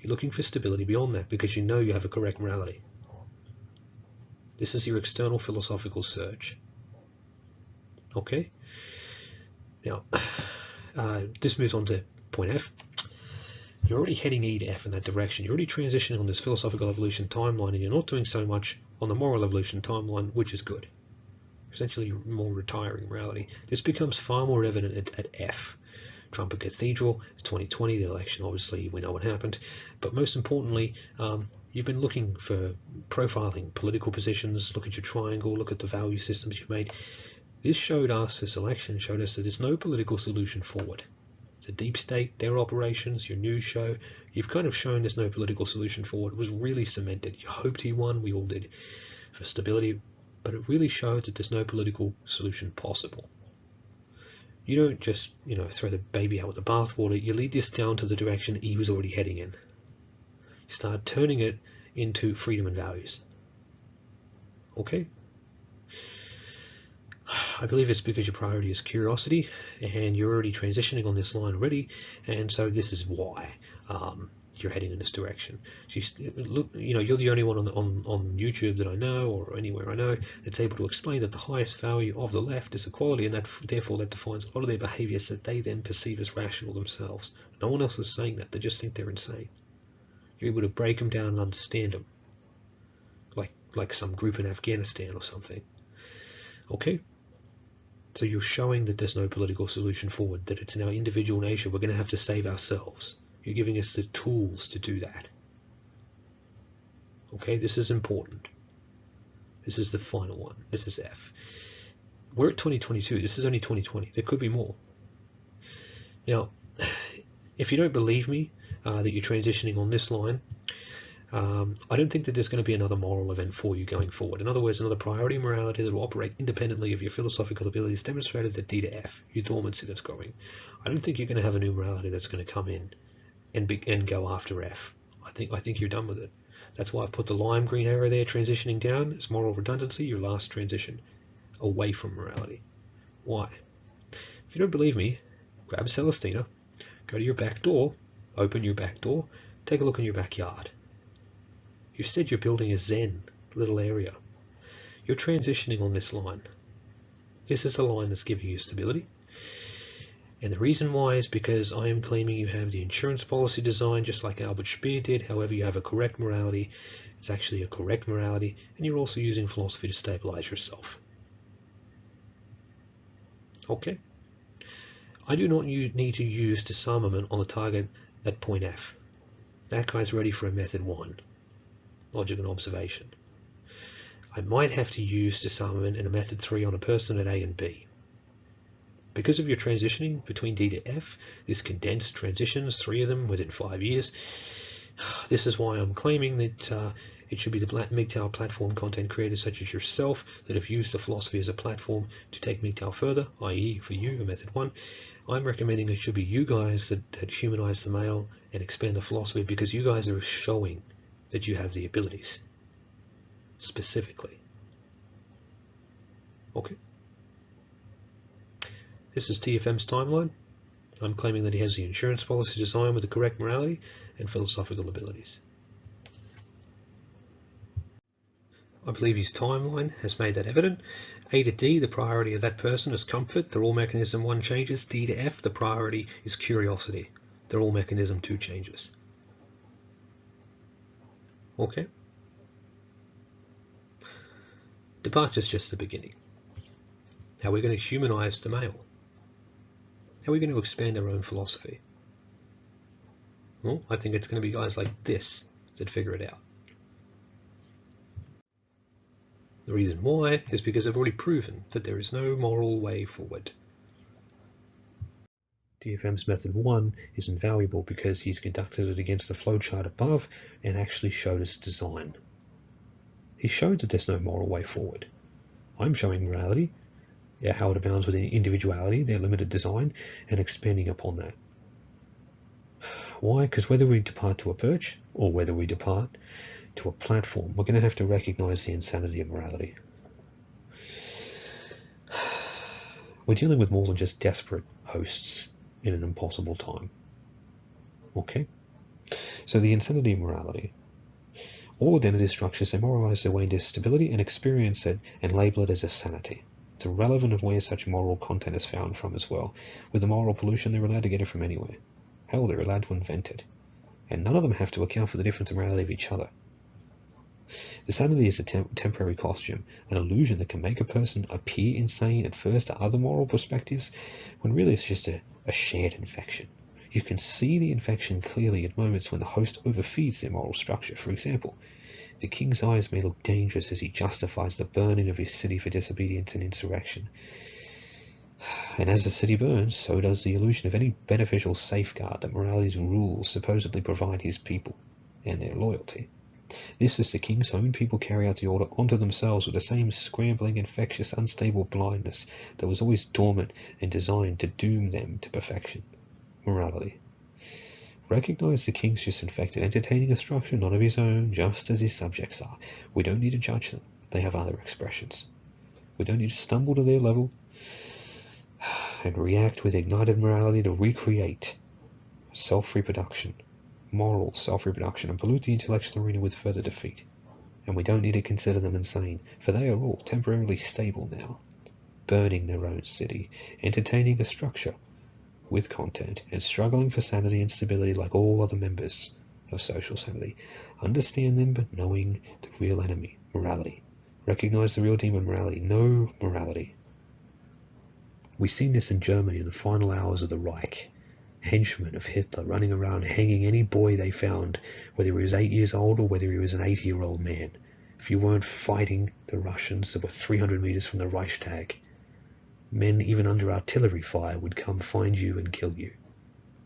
You're looking for stability beyond that because you know you have a correct morality. This is your external philosophical search. Okay? Now, this moves on to point F. you're already heading E to F in that direction. You're already transitioning on this philosophical evolution timeline, and you're not doing so much on the moral evolution timeline, which is good. Essentially, you're more retiring morality. This becomes far more evident at F. Trump Cathedral, 2020, the election, obviously, we know what happened. But most importantly, you've been looking for profiling political positions, look at your triangle, look at the value systems you've made. This election showed us that there's no political solution forward. The deep state, their operations, your news show, you've kind of shown there's no political solution forward. It was really cemented. You hoped he won, we all did, for stability, but it really showed that there's no political solution possible. You don't just, throw the baby out with the bathwater. You lead this down to the direction he was already heading in. You start turning it into freedom and values. Okay? I believe it's because your priority is curiosity, and you're already transitioning on this line already, and so this is why you're heading in this direction. You're the only one on YouTube that I know, or anywhere I know, that's able to explain that the highest value of the left is equality, and therefore that defines a lot of their behaviors that they then perceive as rational themselves. No one else is saying that. They just think they're insane. You're able to break them down and understand them, like some group in Afghanistan or something. Okay? So you're showing that there's no political solution forward, that it's in our individual nature. We're going to have to save ourselves. You're giving us the tools to do that. Okay, this is important. This is the final one. This is F. We're at 2022. This is only 2020. There could be more. Now, if you don't believe me that you're transitioning on this line, I don't think that there's going to be another moral event for you going forward. In other words, another priority morality that will operate independently of your philosophical abilities demonstrated at D to F, your dormancy that's growing. I don't think you're going to have a new morality that's going to come in and go after F. I think you're done with it. That's why I put the lime green arrow there, transitioning down. It's moral redundancy, your last transition away from morality. Why? If you don't believe me, grab Celestina, go to your back door, open your back door, take a look in your backyard. You said you're building a zen little area. You're transitioning on this line. This is the line that's giving you stability. And the reason why is because I am claiming you have the insurance policy design just like Albert Speer did. However, you have a correct morality. It's actually a correct morality. And you're also using philosophy to stabilize yourself. Okay? I do not need to use disarmament on the target at point F. That guy's ready for a method 1. Logic and observation. I might have to use disarmament in a method 3 on a person at A and B. Because of your transitioning between D to F, this condensed transitions, 3 of them within 5 years, this is why I'm claiming that it should be the MGTOW platform content creators such as yourself that have used the philosophy as a platform to take MGTOW further, i.e. for you, a method 1. I'm recommending it should be you guys that humanize the male and expand the philosophy because you guys are showing that you have the abilities, specifically. Okay. This is TFM's timeline. I'm claiming that he has the insurance policy design with the correct morality and philosophical abilities. I believe his timeline has made that evident. A to D, the priority of that person is comfort. The all mechanism 1 changes. D to F, the priority is curiosity. The all mechanism 2 changes. Okay? Departure is just the beginning. How are we going to humanize the male? How are we going to expand our own philosophy? Well, I think it's going to be guys like this that figure it out. The reason why is because I've already proven that there is no moral way forward. TFM's method 1 is invaluable because he's conducted it against the flowchart above and actually showed its design. He showed that there's no moral way forward. I'm showing morality, how it abounds with individuality, their limited design, and expanding upon that. Why? Because whether we depart to a perch or whether we depart to a platform, we're going to have to recognize the insanity of morality. We're dealing with more than just desperate hosts in an impossible time. Okay? So the insanity of morality. All identity structures, they moralize their way into stability and experience it and label it as a sanity. It's irrelevant of where such moral content is found from as well. With the moral pollution, they're allowed to get it from anywhere. Hell, they're allowed to invent it. and none of them have to account for the difference in morality of each other. The sanity is a temporary costume, an illusion that can make a person appear insane at first to other moral perspectives, when really it's just a shared infection. You can see the infection clearly at moments when the host overfeeds their moral structure. For example, the king's eyes may look dangerous as he justifies the burning of his city for disobedience and insurrection. And as the city burns, so does the illusion of any beneficial safeguard that morality's rules supposedly provide his people and their loyalty. This is the king's own people carry out the order onto themselves with the same scrambling, infectious, unstable blindness that was always dormant and designed to doom them to perfection. Morality. Recognize the king's just infected, entertaining a structure not of his own, just as his subjects are. We don't need to judge them. They have other expressions. We don't need to stumble to their level and react with ignited morality to recreate self-reproduction, moral self-reproduction, and pollute the intellectual arena with further defeat. And we don't need to consider them insane, for they are all temporarily stable now, burning their own city, entertaining a structure with content, and struggling for sanity and stability like all other members of social sanity. Understand them, but knowing the real enemy, morality. Recognize the real demon, morality. Know morality. We've seen this in Germany in the final hours of the Reich. Henchmen of Hitler running around hanging any boy they found, whether he was 8 years old or whether he was an 80-year-old man. If you weren't fighting the Russians that were 300 meters from the Reichstag, men even under artillery fire would come find you and kill you.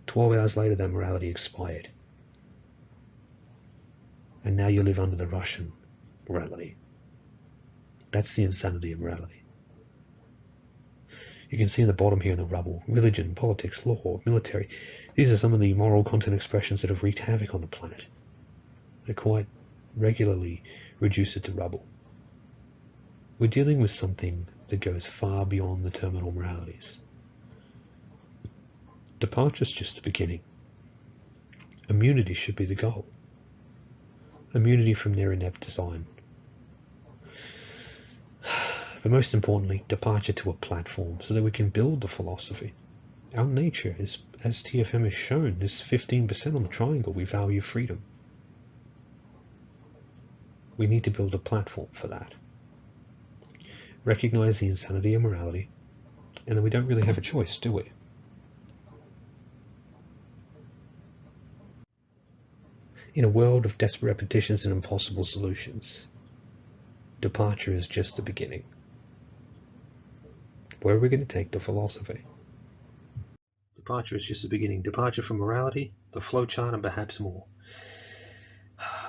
12 hours later that morality expired. And now you live under the Russian morality. That's the insanity of morality. You can see in the bottom here in the rubble, religion, politics, law, military. These are some of the moral content expressions that have wreaked havoc on the planet. They quite regularly reduce it to rubble. We're dealing with something that goes far beyond the terminal moralities. Departure's just the beginning. Immunity should be the goal. Immunity from their inept design. But most importantly, departure to a platform so that we can build the philosophy. Our nature is, as TFM has shown, is 15% on the triangle. We value freedom. We need to build a platform for that. Recognize the insanity of morality, and then we don't really have a choice, do we? In a world of desperate repetitions and impossible solutions, departure is just the beginning. Where are we going to take the philosophy? Departure is just the beginning. Departure from morality, the flowchart, and perhaps more.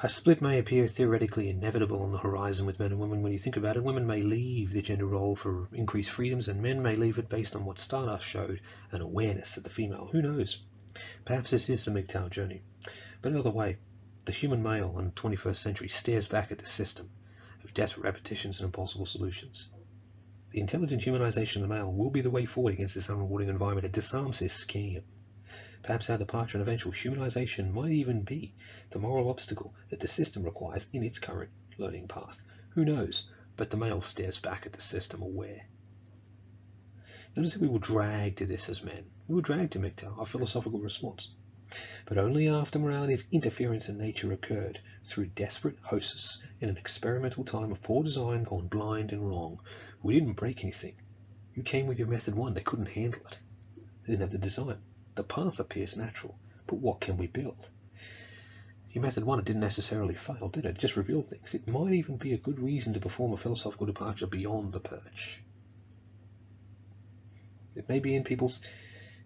A split may appear theoretically inevitable on the horizon with men and women. When you think about it, women may leave their gender role for increased freedoms, and men may leave it based on what Stardust showed, an awareness of the female. Who knows? Perhaps this is the MGTOW journey. But another way, the human male in the 21st century stares back at the system of desperate repetitions and impossible solutions. The intelligent humanization of the male will be the way forward against this unrewarding environment. It disarms this scheme. Perhaps our departure and eventual humanization might even be the moral obstacle that the system requires in its current learning path. Who knows? But the male stares back at the system aware. Notice that we were dragged to this as men. We were dragged to MGTOW, our philosophical response. But only after morality's interference in nature occurred, through desperate hosts in an experimental time of poor design gone blind and wrong. We didn't break anything. You came with your method 1, they couldn't handle it. They didn't have the design. The path appears natural, but what can we build? Your method 1, it didn't necessarily fail, did it? It just revealed things. It might even be a good reason to perform a philosophical departure beyond the perch. It may be in people's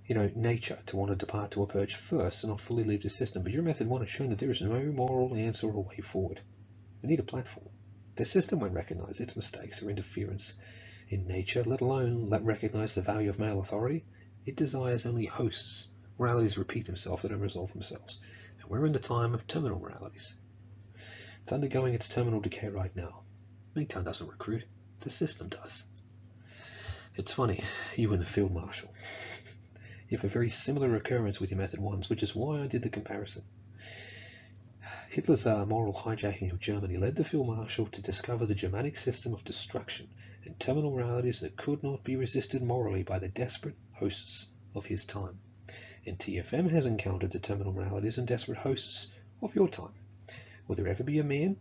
nature to want to depart to a perch first and not fully leave the system, but your method 1 has shown that there is no moral answer or way forward. We need a platform. The system won't recognize its mistakes or interference in nature, let alone recognize the value of male authority. It desires only hosts. Moralities repeat themselves, they don't resolve themselves. And we're in the time of terminal moralities. It's undergoing its terminal decay right now. MGTOW doesn't recruit, the system does. It's funny, you and the Field Marshal. You have a very similar occurrence with your method 1s, which is why I did the comparison. Hitler's moral hijacking of Germany led the Field Marshal to discover the Germanic system of destruction and terminal moralities that could not be resisted morally by the desperate hosts of his time. and TFM has encountered the terminal moralities and desperate hosts of your time. Will there ever be a man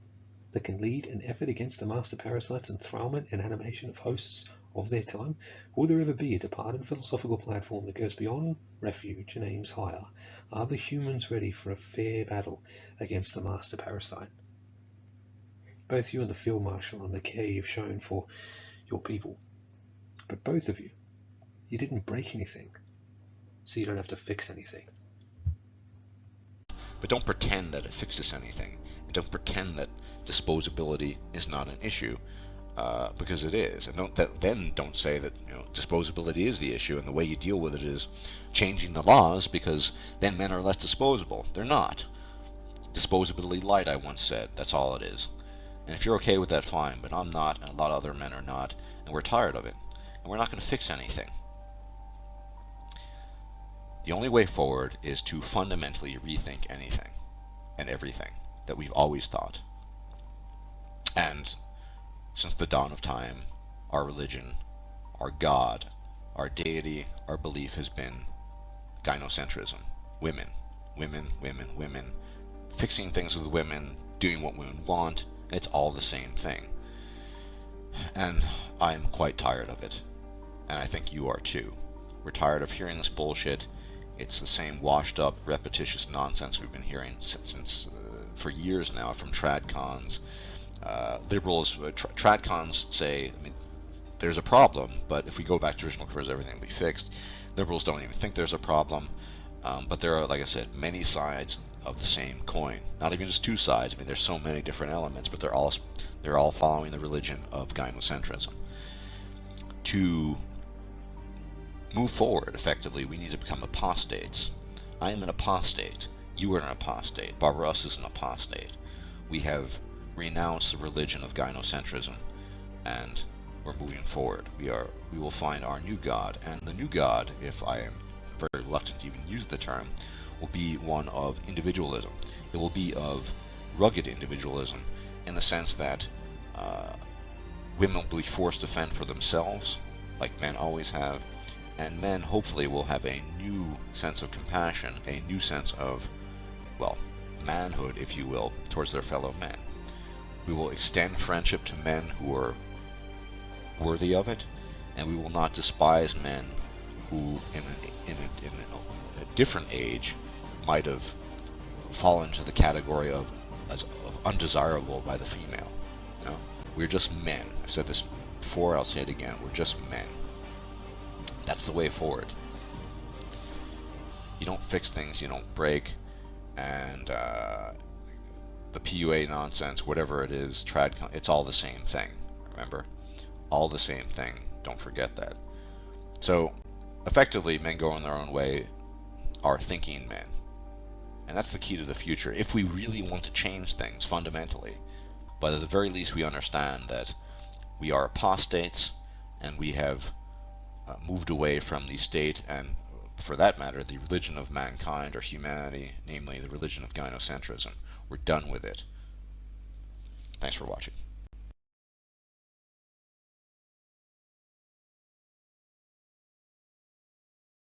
that can lead an effort against the master parasite's enthrallment and animation of hosts of their time? Will there ever be a departed philosophical platform that goes beyond refuge and aims higher? Are the humans ready for a fair battle against the master parasite? Both you and the Field Marshal and the care you've shown for your people. But both of you, you didn't break anything, so you don't have to fix anything. But don't pretend that it fixes anything. Don't pretend that disposability is not an issue, because it is. And don't say that disposability is the issue, and the way you deal with it is changing the laws, because then men are less disposable. They're not. Disposability light, I once said. That's all it is. And if you're okay with that, fine. But I'm not, and a lot of other men are not, and we're tired of it. And we're not going to fix anything. The only way forward is to fundamentally rethink anything and everything that we've always thought. And since the dawn of time, our religion, our God, our deity, our belief has been gynocentrism. Women, women, women, women, fixing things with women, doing what women want. It's all the same thing. And I'm quite tired of it. And I think you are too. We're tired of hearing this bullshit. It's the same washed up, repetitious nonsense we've been hearing since for years now from tradcons. Liberals, tradcons say, I mean, there's a problem, but if we go back to original covers, everything will be fixed. Liberals don't even think there's a problem, but there are, like I said, many sides of the same coin. Not even just two sides. I mean, there's so many different elements, but they're all following the religion of gynocentrism. To move forward effectively, we need to become apostates. I am an apostate. You are an apostate. Barbaros is an apostate. We have renounced the religion of gynocentrism, and we're moving forward. We will find our new God, and the new God, if I am very reluctant to even use the term, will be one of individualism. It will be of rugged individualism, in the sense that women will be forced to fend for themselves, like men always have, and men hopefully will have a new sense of compassion, a new sense of, well, manhood, if you will, towards their fellow men. We will extend friendship to men who are worthy of it, and we will not despise men who, in a different age, might have fallen into the category of undesirable by the female. We're just men. I've said this before, I'll say it again. We're just men. That's the way forward. You don't fix things you don't break, and the PUA nonsense, whatever it is, it's all the same thing. Remember? All the same thing. Don't forget that. So, effectively, men going their own way are thinking men. And that's the key to the future, if we really want to change things fundamentally. But at the very least, we understand that we are apostates, and we have moved away from the state, and for that matter, the religion of mankind or humanity, namely the religion of gynocentrism. We're done with it. Thanks for watching.